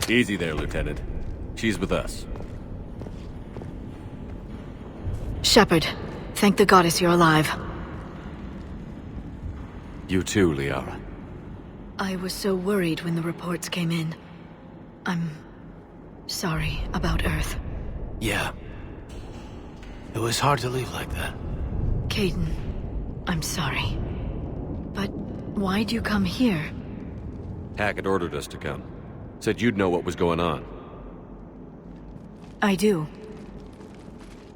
Easy there, Lieutenant. She's with us. Shepard, thank the goddess you're alive. You too, Liara. I was so worried when the reports came in. I'm sorry about Earth. Yeah. It was hard to leave like that. Caden, I'm sorry. But why'd you come here? Hackett ordered us to come. Said you'd know what was going on. I do.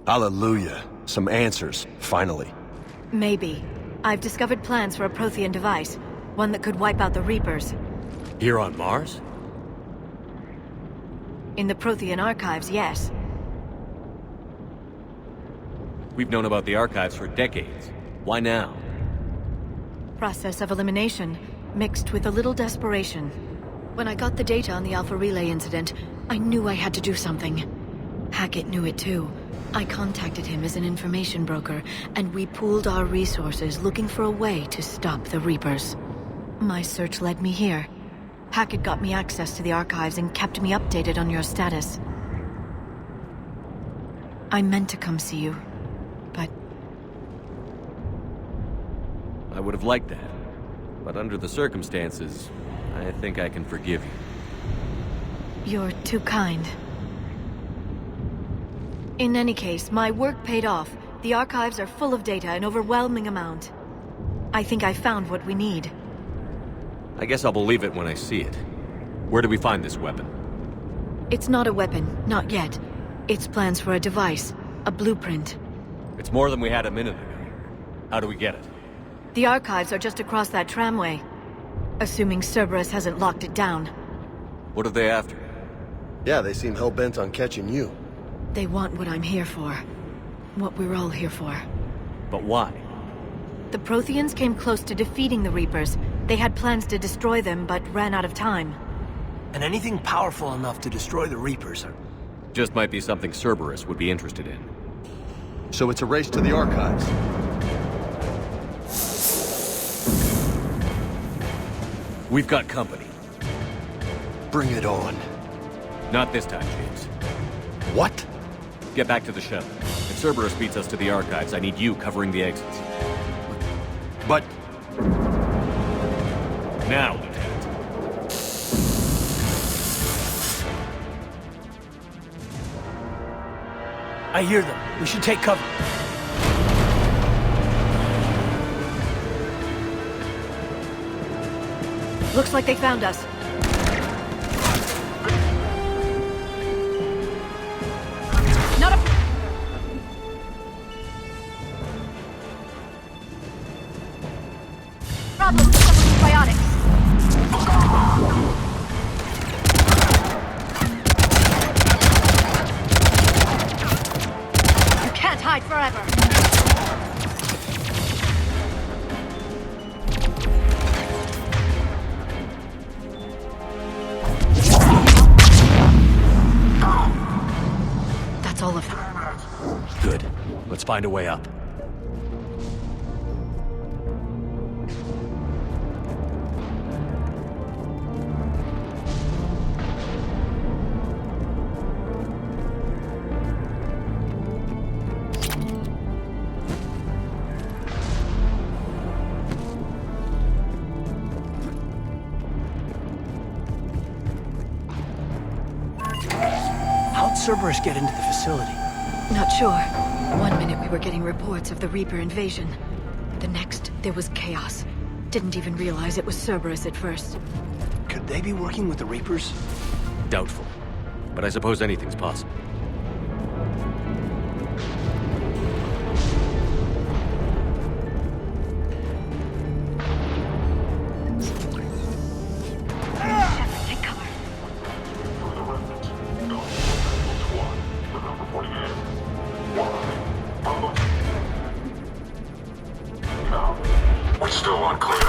Hallelujah. Some answers, finally. Maybe. I've discovered plans for a Prothean device. One that could wipe out the Reapers. Here on Mars? In the Prothean archives, yes. We've known about the archives for decades. Why now? Process of elimination, mixed with a little desperation. When I got the data on the Alpha Relay incident, I knew I had to do something. Hackett knew it too. I contacted him as an information broker, and we pooled our resources looking for a way to stop the Reapers. My search led me here. Hackett got me access to the archives and kept me updated on your status. I meant to come see you, but... I would have liked that. But under the circumstances, I think I can forgive you. You're too kind. In any case, my work paid off. The archives are full of data, an overwhelming amount. I think I found what we need. I guess I'll believe it when I see it. Where do we find this weapon? It's not a weapon, not yet. It's plans for a device, a blueprint. It's more than we had a minute ago. How do we get it? The archives are just across that tramway. Assuming Cerberus hasn't locked it down. What are they after? Yeah, they seem hell-bent on catching you. They want what I'm here for. What we're all here for. But why? The Protheans came close to defeating the Reapers. They had plans to destroy them, but ran out of time. And anything powerful enough to destroy the Reapers. Just might be something Cerberus would be interested in. So it's a race to the archives. We've got company. Bring it on. Not this time, James. What? Get back to the shuttle. If Cerberus beats us to the archives, I need you covering the exits. But... Now, Lieutenant. I hear them. We should take cover. Looks like they found us. Not a... problem with some of these biotics. You can't hide forever. That's all of them. Good. Let's find a way up. How'd Cerberus get into the facility? Not sure. One minute we were getting reports of the Reaper invasion. The next, there was chaos. Didn't even realize it was Cerberus at first. Could they be working with the Reapers? Doubtful. But I suppose anything's possible. Take cover. We're still unclear.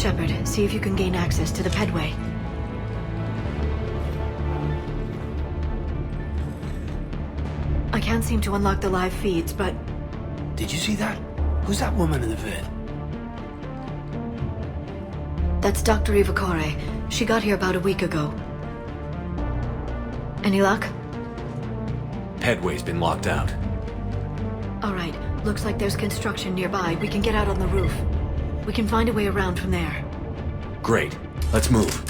Shepard, see if you can gain access to the pedway. I can't seem to unlock the live feeds, but... Did you see that? Who's that woman in the vid? That's Dr. Ivakore. She got here about a week ago. Any luck? Pedway's been locked out. Alright, looks like there's construction nearby. We can get out on the roof. We can find a way around from there. Great. Let's move.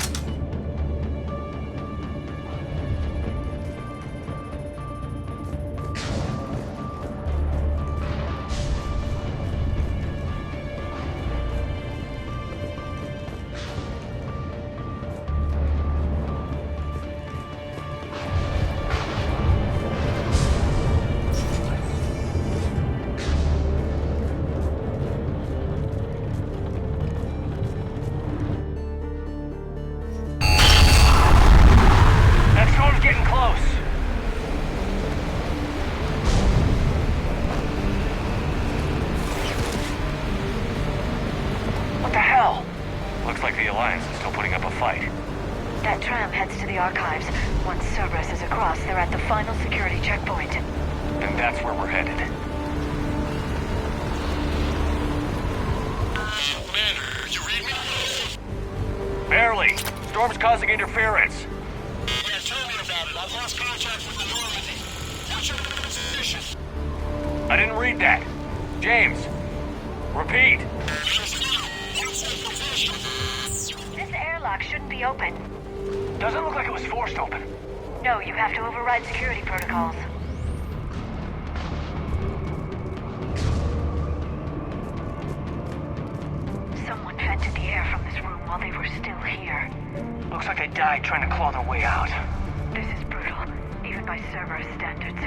That tram heads to the archives. Once Cerberus is across, they're at the final security checkpoint. Then that's where we're headed. Commander, you read me? Barely. Storm's causing interference. Yeah, tell me about it. I've lost contact with the Normandy. What's your position? I didn't read that. James, repeat. This airlock shouldn't be open. Doesn't look like it was forced open. No, you have to override security protocols. Someone vented the air from this room while they were still here. Looks like they died trying to claw their way out. This is brutal, even by Cerberus standards.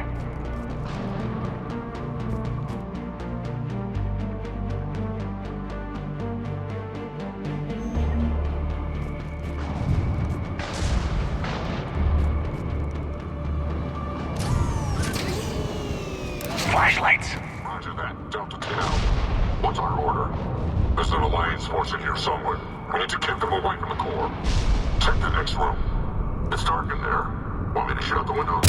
Flashlights. Roger that. Delta 10 out. What's our order? There's an Alliance force in here somewhere. We need to keep them away from the core. Check the next room. It's dark in there. Want me to shut the window?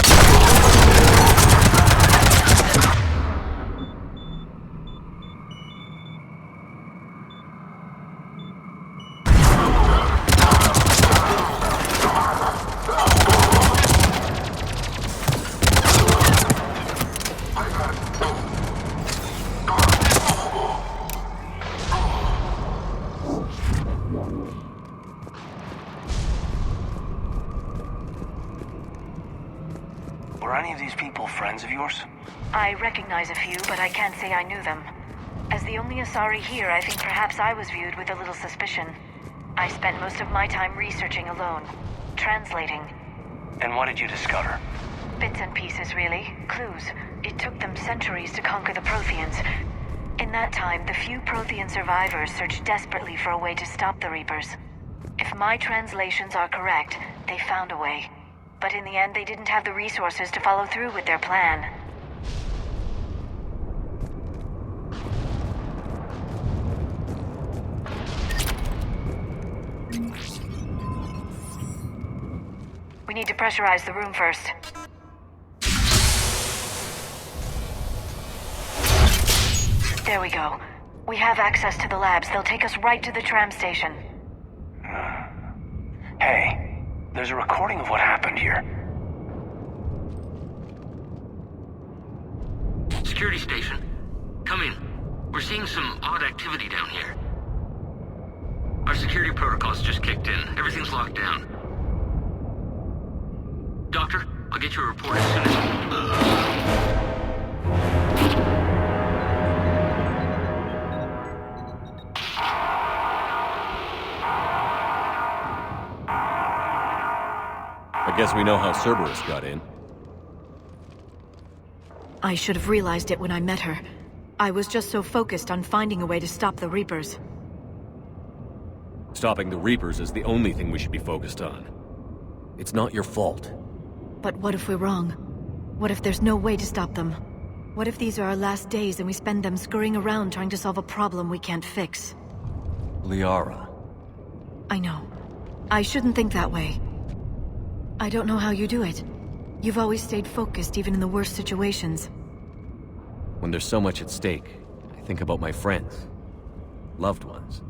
Were any of these people friends of yours? I recognize a few, but I can't say I knew them. As the only Asari here, I think perhaps I was viewed with a little suspicion. I spent most of my time researching alone, translating. And what did you discover? Bits and pieces, really. Clues. It took them centuries to conquer the Protheans. In that time, the few Prothean survivors searched desperately for a way to stop the Reapers. If my translations are correct, they found a way. But in the end, they didn't have the resources to follow through with their plan. We need to pressurize the room first. There we go. We have access to the labs. They'll take us right to the tram station. Hey. There's a recording of what happened here. Security station. Come in. We're seeing some odd activity down here. Our security protocols just kicked in. Everything's locked down. Doctor, I'll get you a report as soon as... I guess we know how Cerberus got in. I should have realized it when I met her. I was just so focused on finding a way to stop the Reapers. Stopping the Reapers is the only thing we should be focused on. It's not your fault. But what if we're wrong? What if there's no way to stop them? What if these are our last days and we spend them scurrying around trying to solve a problem we can't fix? Liara, I know. I shouldn't think that way. I don't know how you do it. You've always stayed focused even in the worst situations. When there's so much at stake, I think about my friends, loved ones.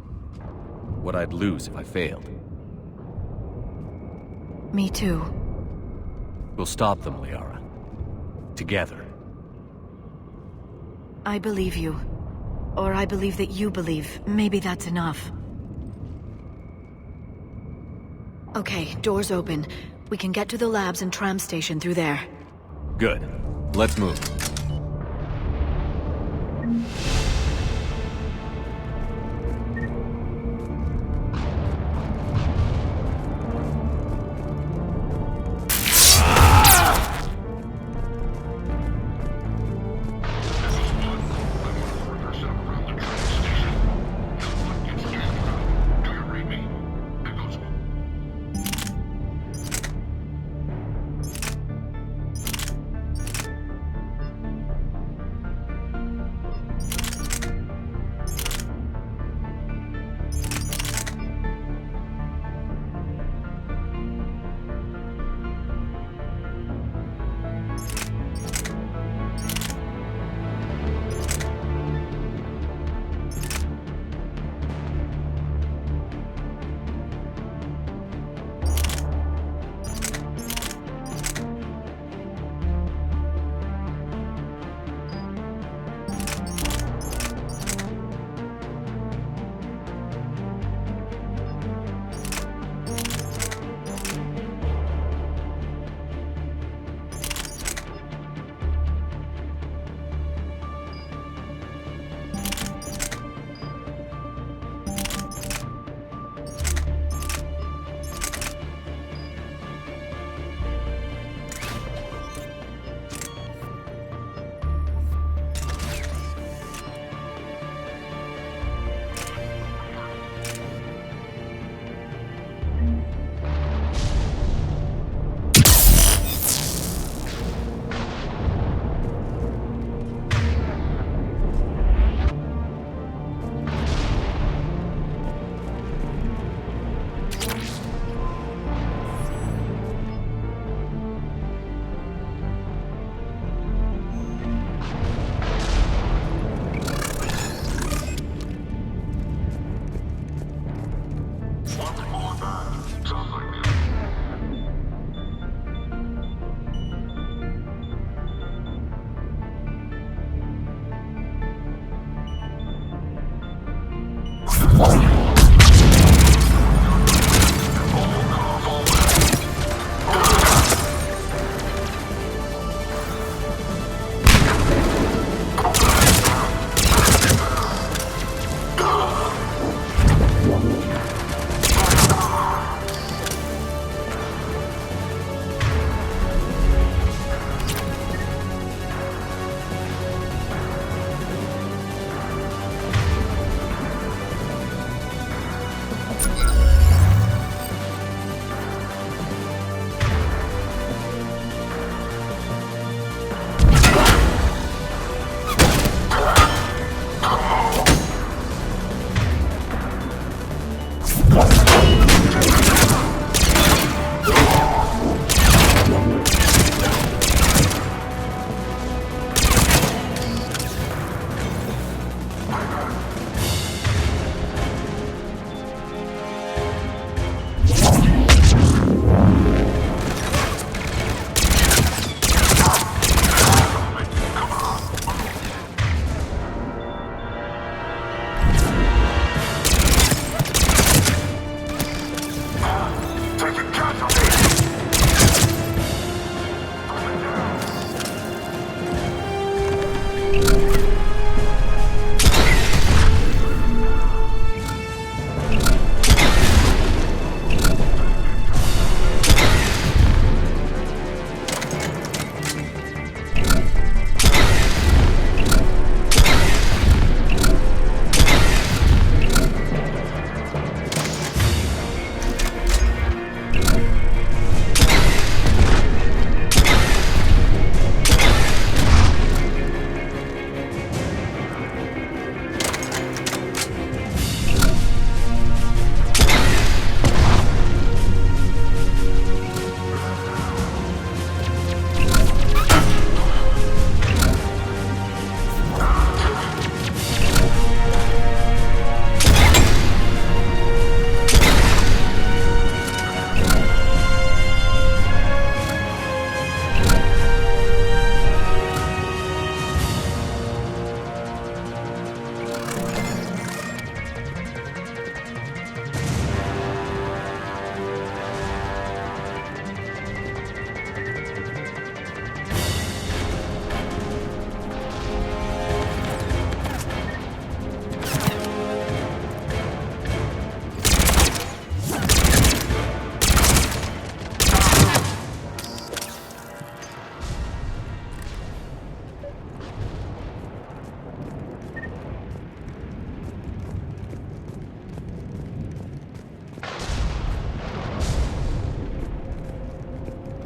What I'd lose if I failed. Me too. We'll stop them, Liara. Together. I believe you. Or I believe that you believe. Maybe that's enough. Okay, doors open. We can get to the labs and tram station through there. Good. Let's move.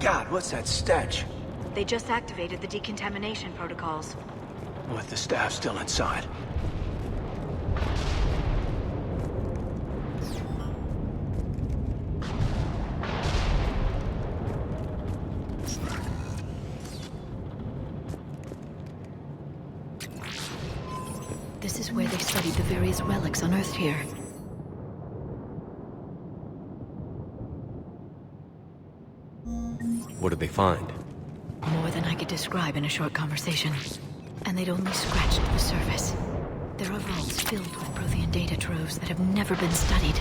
God, what's that stench? They just activated the decontamination protocols. With the staff still inside. This is where they studied the various relics unearthed here. What did they find? More than I could describe in a short conversation. And they'd only scratched the surface. There are vaults filled with Prothean data troves that have never been studied.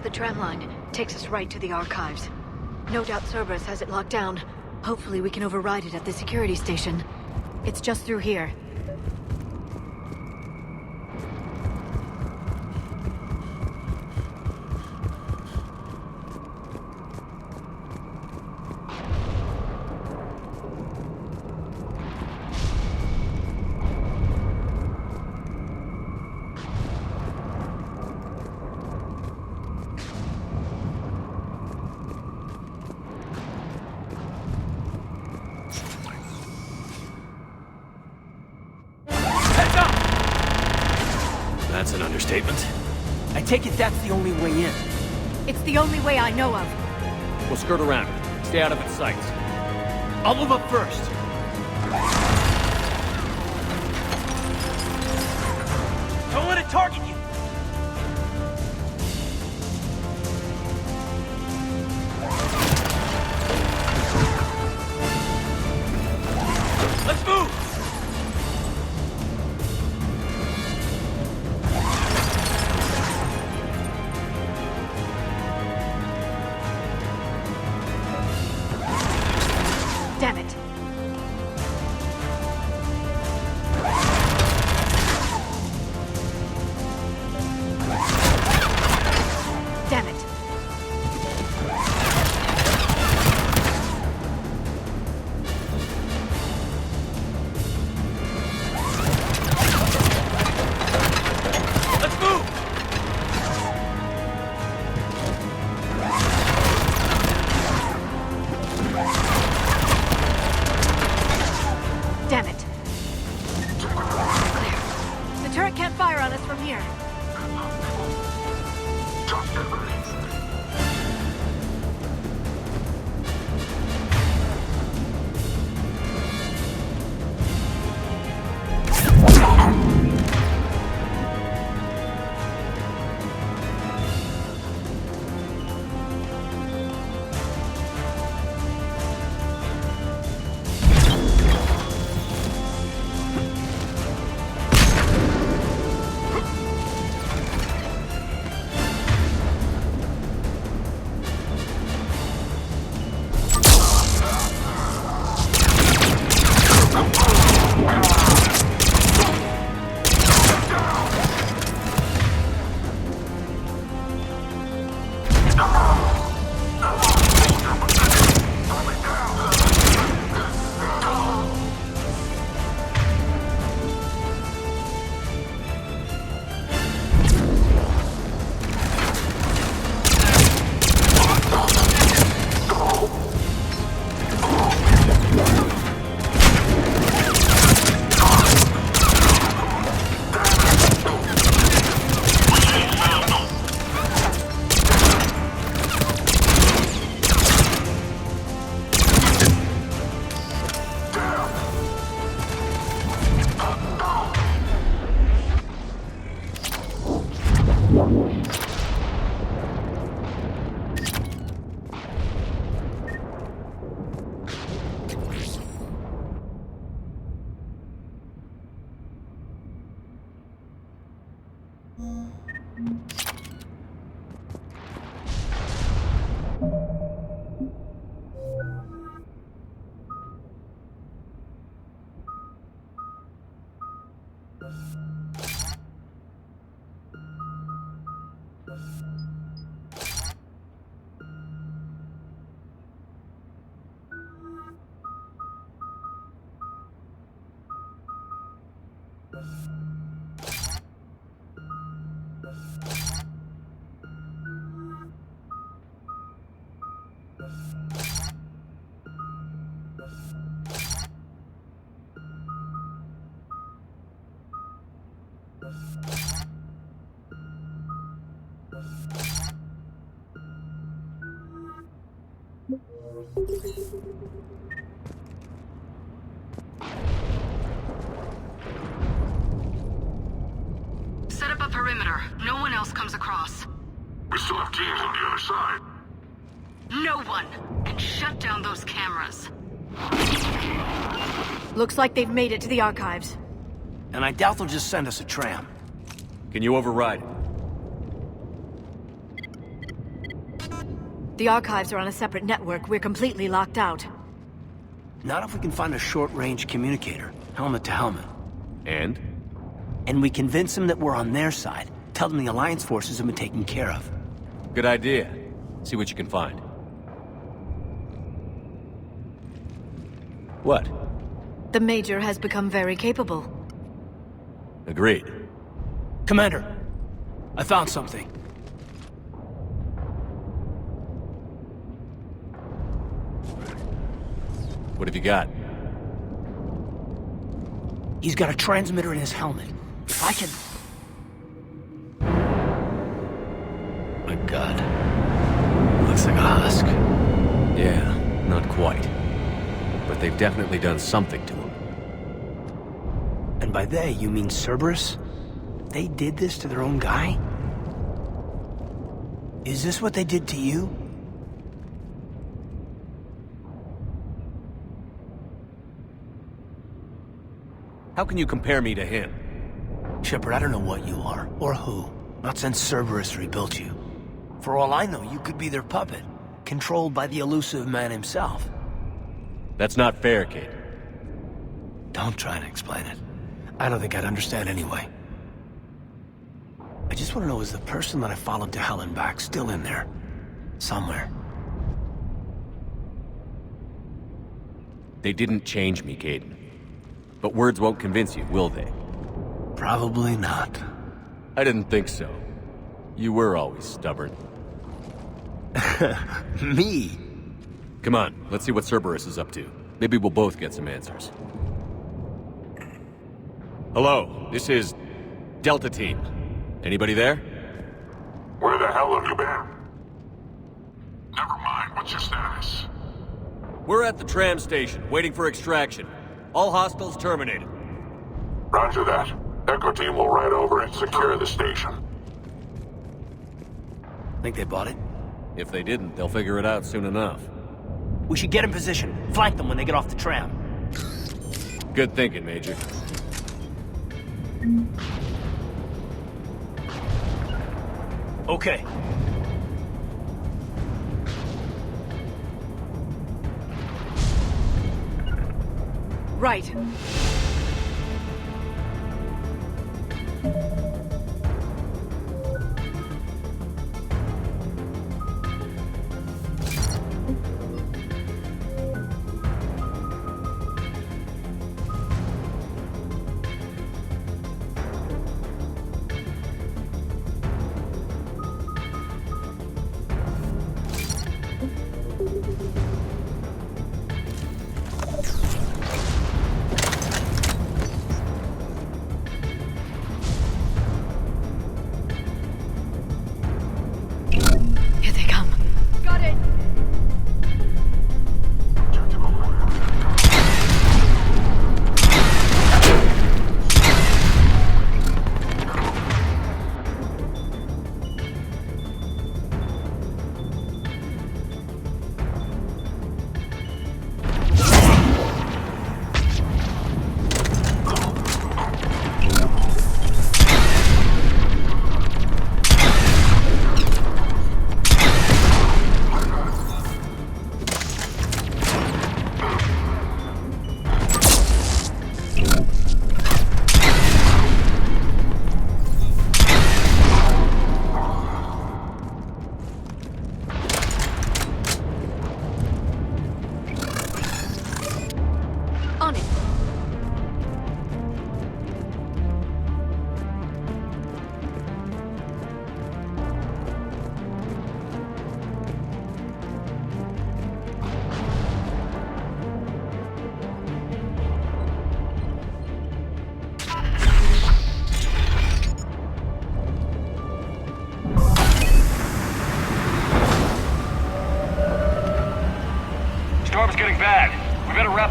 The tram line takes us right to the archives. No doubt Cerberus has it locked down. Hopefully we can override it at the security station. It's just through here. That's an understatement. I take it that's the only way in. It's the only way I know of. We'll skirt around it. Stay out of its sights. I'll move up first. Don't let it target you! Let's move! Damn it. Damn it. Let's move! Damn it. Clear. The turret can't fire on us from here. Just get ready. Set up a perimeter. No one else comes across. We still have teams on the other side. No one! And shut down those cameras. Looks like they've made it to the archives. And I doubt they'll just send us a tram. Can you override it? The archives are on a separate network. We're completely locked out. Not if we can find a short-range communicator, helmet to helmet. And? And we convince them that we're on their side. Tell them the Alliance forces have been taken care of. Good idea. See what you can find. What? The Major has become very capable. Agreed. Commander, I found something. What have you got? He's got a transmitter in his helmet. If I can... My God. Looks like a husk. Yeah, not quite. But they've definitely done something to him. And by they, you mean Cerberus? They did this to their own guy? Is this what they did to you? How can you compare me to him? Shepard, I don't know what you are, or who. Not since Cerberus rebuilt you. For all I know, you could be their puppet, controlled by the elusive man himself. That's not fair, kid. Don't try to explain it. I don't think I'd understand anyway. I just want to know, is the person that I followed to hell and back still in there? Somewhere. They didn't change me, Caden. But words won't convince you, will they? Probably not. I didn't think so. You were always stubborn. Me? Come on, let's see what Cerberus is up to. Maybe we'll both get some answers. Hello, this is Delta Team. Anybody there? Where the hell have you been? Never mind, what's your status? We're at the tram station, waiting for extraction. All hostiles terminated. Roger that. Echo Team will ride over and secure the station. Think they bought it? If they didn't, they'll figure it out soon enough. We should get in position. Flank them when they get off the tram. Good thinking, Major. Okay. Right.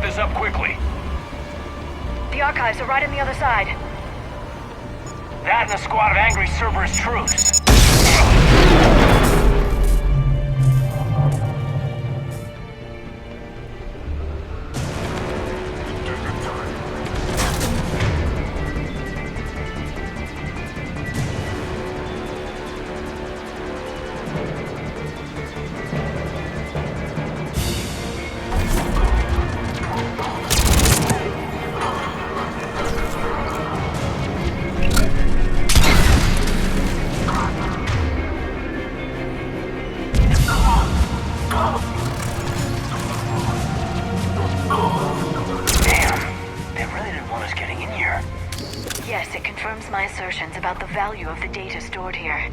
wrap this up quickly. The archives are right on the other side. That and a squad of angry Cerberus troops. Yes, it confirms my assertions about the value of the data stored here.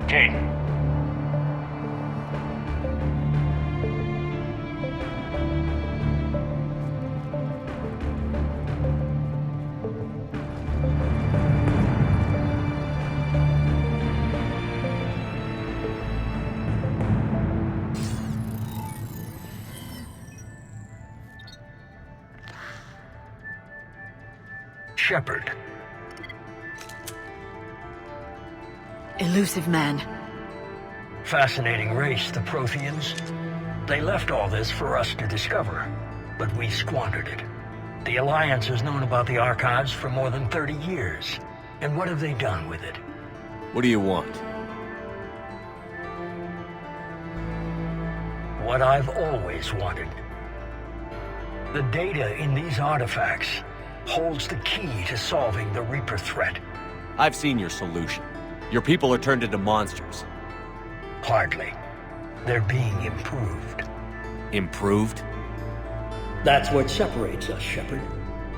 Jade. Shepard. Elusive man. Fascinating race, the Protheans. They left all this for us to discover, but we squandered it. The Alliance has known about the archives for more than 30 years. And what have they done with it? What do you want? What I've always wanted. The data in these artifacts, holds the key to solving the Reaper threat. I've seen your solution. Your people are turned into monsters. Hardly. They're being improved. Improved? That's what separates us, Shepard.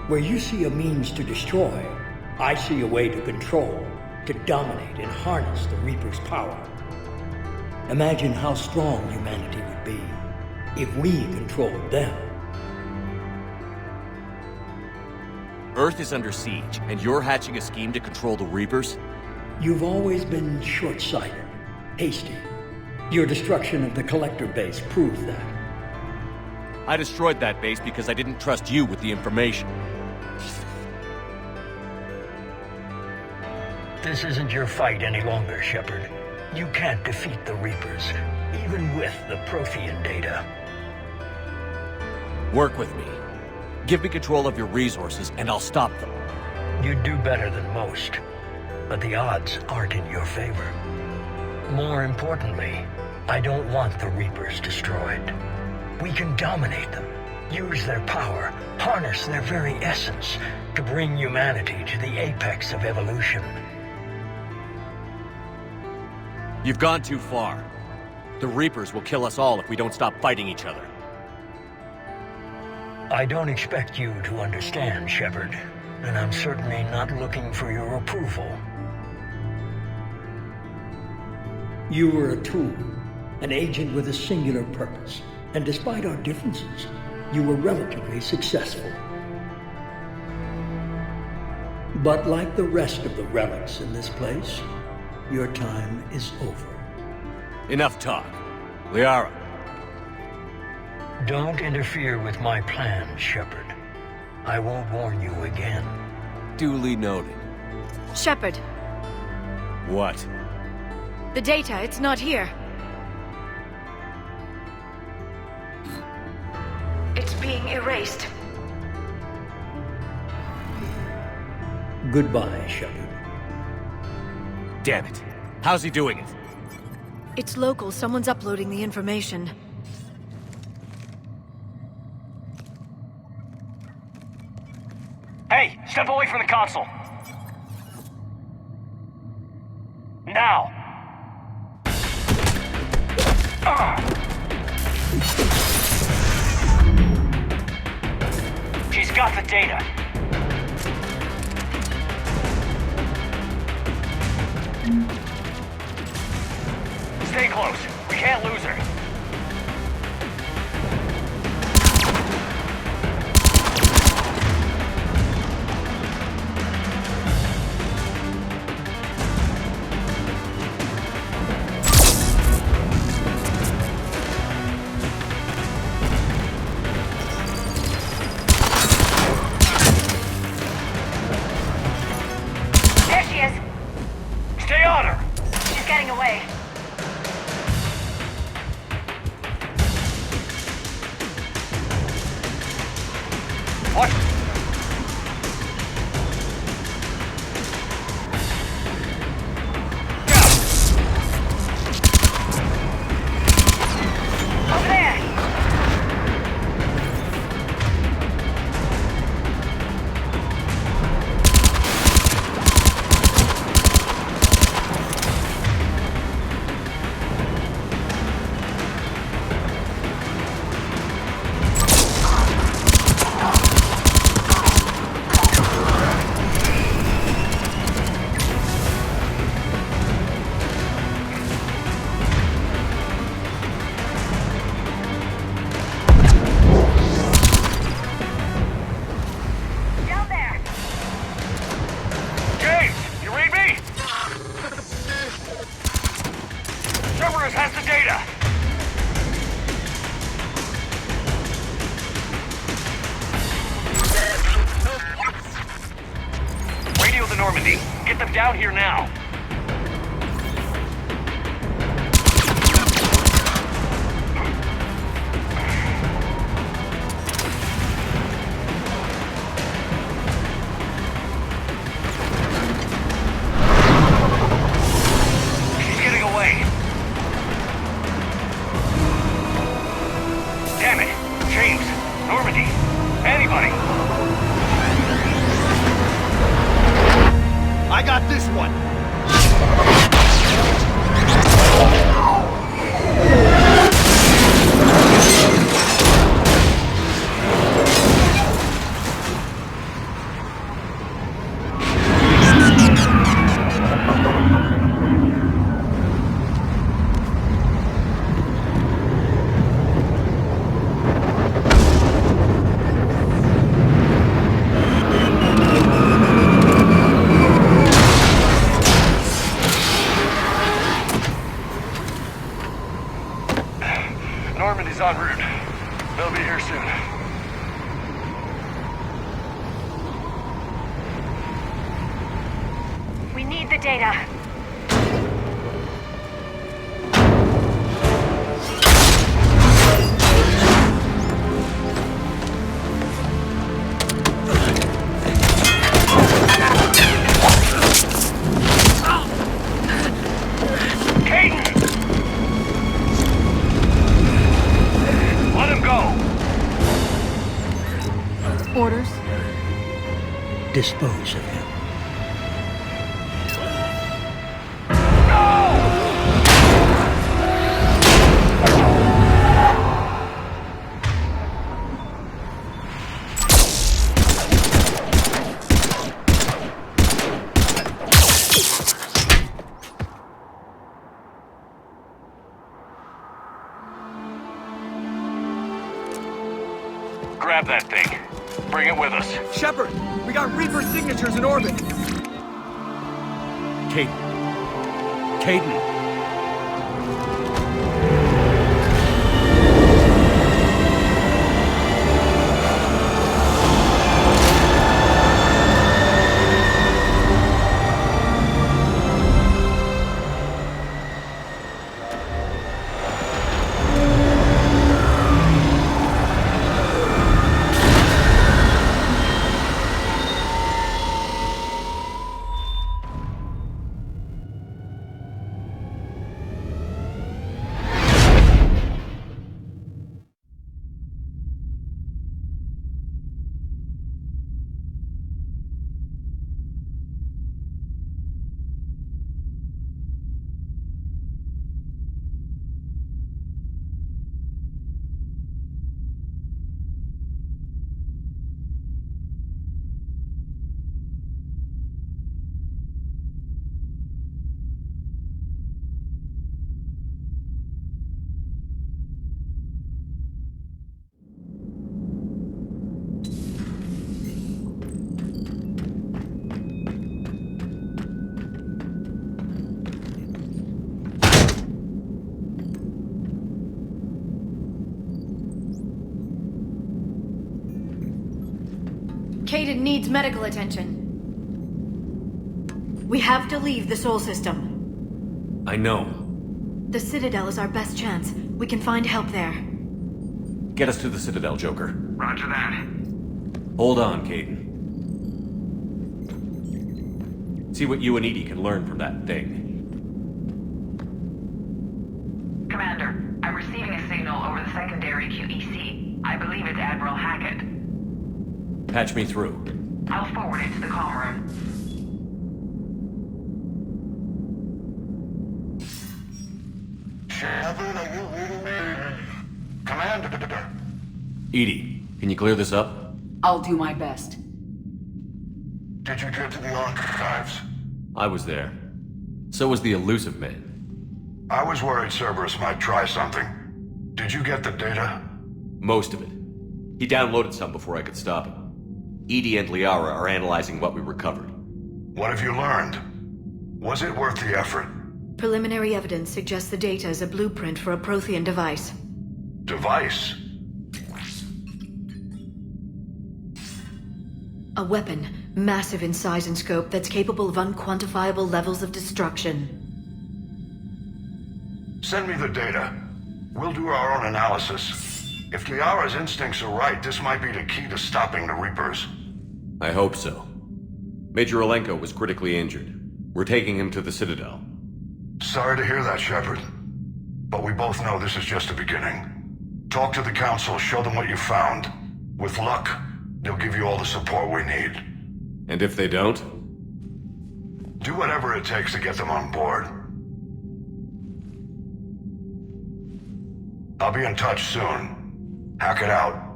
Where you see a means to destroy, I see a way to control, to dominate and harness the Reaper's power. Imagine how strong humanity would be if we controlled them. Earth is under siege, and you're hatching a scheme to control the Reapers? You've always been short-sighted, hasty. Your destruction of the Collector base proved that. I destroyed that base because I didn't trust you with the information. This isn't your fight any longer, Shepard. You can't defeat the Reapers, even with the Prothean data. Work with me. Give me control of your resources, and I'll stop them. You'd do better than most, but the odds aren't in your favor. More importantly, I don't want the Reapers destroyed. We can dominate them, use their power, harness their very essence to bring humanity to the apex of evolution. You've gone too far. The Reapers will kill us all if we don't stop fighting each other. I don't expect you to understand, Shepard, and I'm certainly not looking for your approval. You were a tool, an agent with a singular purpose, and despite our differences, you were relatively successful. But like the rest of the relics in this place, your time is over. Enough talk. Liara. Don't interfere with my plans, Shepard. I won't warn you again. Duly noted. Shepard. What? The data, it's not here. It's being erased. Goodbye, Shepard. Damn it. How's he doing it? It's local. Someone's uploading the information. Hey, step away from the console. Now. She's got the data. Stay close. We can't lose her. There she is. Stay on her. She's getting away. What? Over there. Down there. James, you read me? Cerberus has the data. Radio the Normandy. Get them down here now. She's getting away. Damn it. James, Normandy, anybody. Normandy's en route. They'll be here soon. We need the data. Orders? Dispose of him. Grab that thing. Bring it with us. Shepard, we got Reaper signatures in orbit. Caden. Caden needs medical attention. We have to leave the Sol system. I know. The Citadel is our best chance. We can find help there. Get us to the Citadel, Joker. Roger that. Hold on, Caden. See what you and Edie can learn from that thing. Commander, I'm receiving a signal over the secondary QEC. I believe it's Admiral Hackett. Patch me through. I'll forward it to the comm room. Shepard, are you reading me? Commander. Edie, can you clear this up? I'll do my best. Did you get to the archives? I was there. So was the elusive man. I was worried Cerberus might try something. Did you get the data? Most of it. He downloaded some before I could stop him. Edie and Liara are analyzing what we recovered. What have you learned? Was it worth the effort? Preliminary evidence suggests the data is a blueprint for a Prothean device. Device? A weapon, massive in size and scope, that's capable of unquantifiable levels of destruction. Send me the data. We'll do our own analysis. If Liara's instincts are right, this might be the key to stopping the Reapers. I hope so. Major Alenko was critically injured. We're taking him to the Citadel. Sorry to hear that, Shepard. But we both know this is just a beginning. Talk to the Council, show them what you found. With luck, they'll give you all the support we need. And if they don't? Do whatever it takes to get them on board. I'll be in touch soon. Hack it out.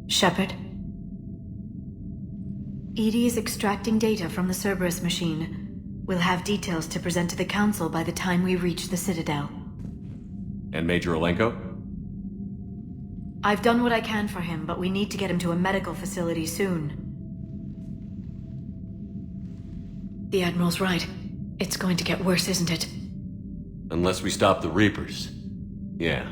Shepard? Edie is extracting data from the Cerberus machine. We'll have details to present to the Council by the time we reach the Citadel. And Major Alenko? I've done what I can for him, but we need to get him to a medical facility soon. The Admiral's right. It's going to get worse, isn't it? Unless we stop the Reapers. Yeah.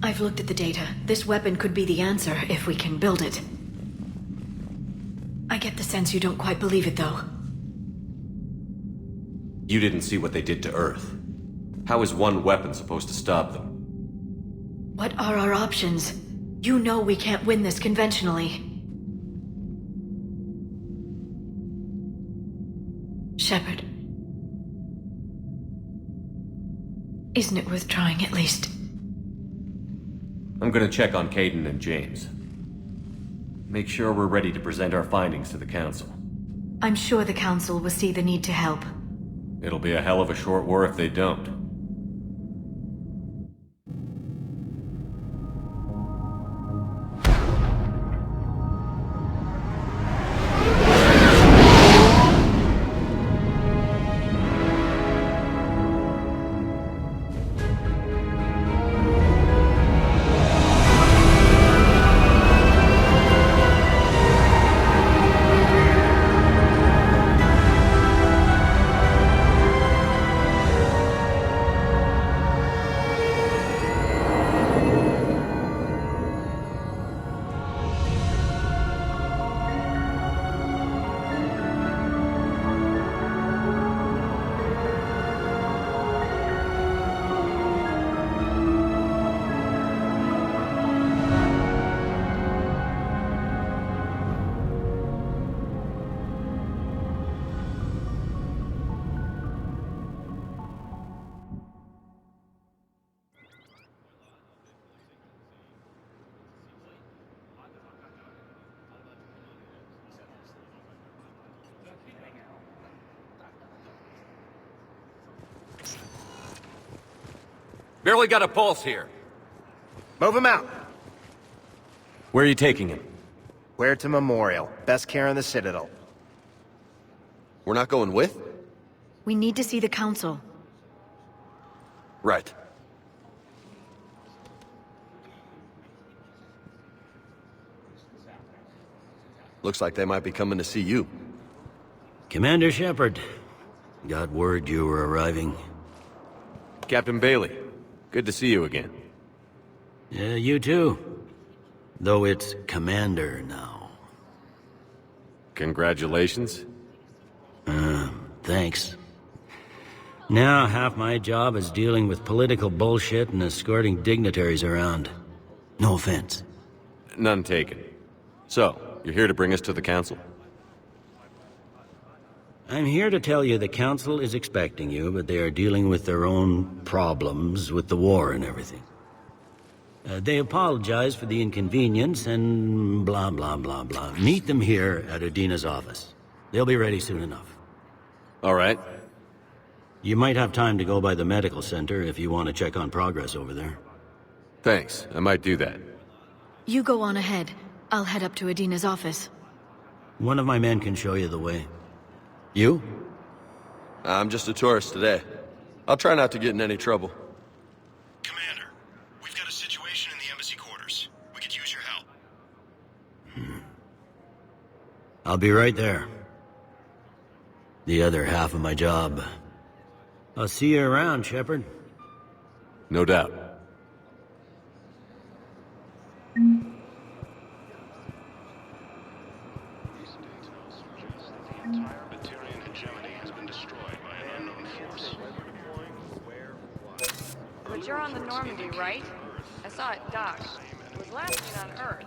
I've looked at the data. This weapon could be the answer if we can build it. I get the sense you don't quite believe it, though. You didn't see what they did to Earth. How is one weapon supposed to stop them? What are our options? You know we can't win this conventionally. Shepard. Isn't it worth trying at least? I'm gonna check on Caden and James. Make sure we're ready to present our findings to the Council. I'm sure the Council will see the need to help. It'll be a hell of a short war if they don't. Barely got a pulse here. Move him out. Where are you taking him? Where to Memorial. Best care in the Citadel. We're not going with? We need to see the Council. Right. Looks like they might be coming to see you. Commander Shepard. Got word you were arriving. Captain Bailey. Good to see you again. Yeah, you too. Though it's Commander now. Congratulations. Thanks. Now half my job is dealing with political bullshit and escorting dignitaries around. No offense. None taken. So, you're here to bring us to the Council? I'm here to tell you the Council is expecting you, but they are dealing with their own problems with the war and everything. They apologize for the inconvenience and blah, blah, blah, blah. Meet them here at Udina's office. They'll be ready soon enough. All right. You might have time to go by the medical center if you want to check on progress over there. Thanks. I might do that. You go on ahead. I'll head up to Udina's office. One of my men can show you the way. You? I'm just a tourist today. I'll try not to get in any trouble. Commander, we've got a situation in the embassy quarters. We could use your help. I'll be right there. The other half of my job. I'll see you around, Shepard. No doubt. But you're on the Normandy, right? I saw it dock. It was last seen on Earth.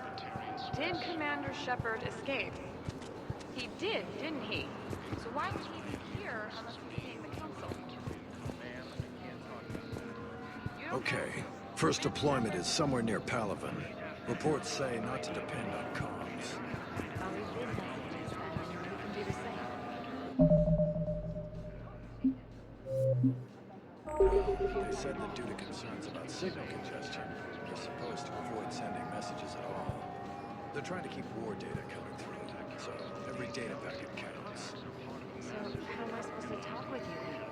Did Commander Shepard escape? He did, didn't he? So why would he be here unless he's seeing the Council? Okay. First deployment is somewhere near Paragon. Reports say not to depend on comms. I'll leave his messages and you can do the same. They said that due to concerns about signal congestion, they're supposed to avoid sending messages at all. They're trying to keep war data coming through, so every data packet counts. So how am I supposed to talk with you?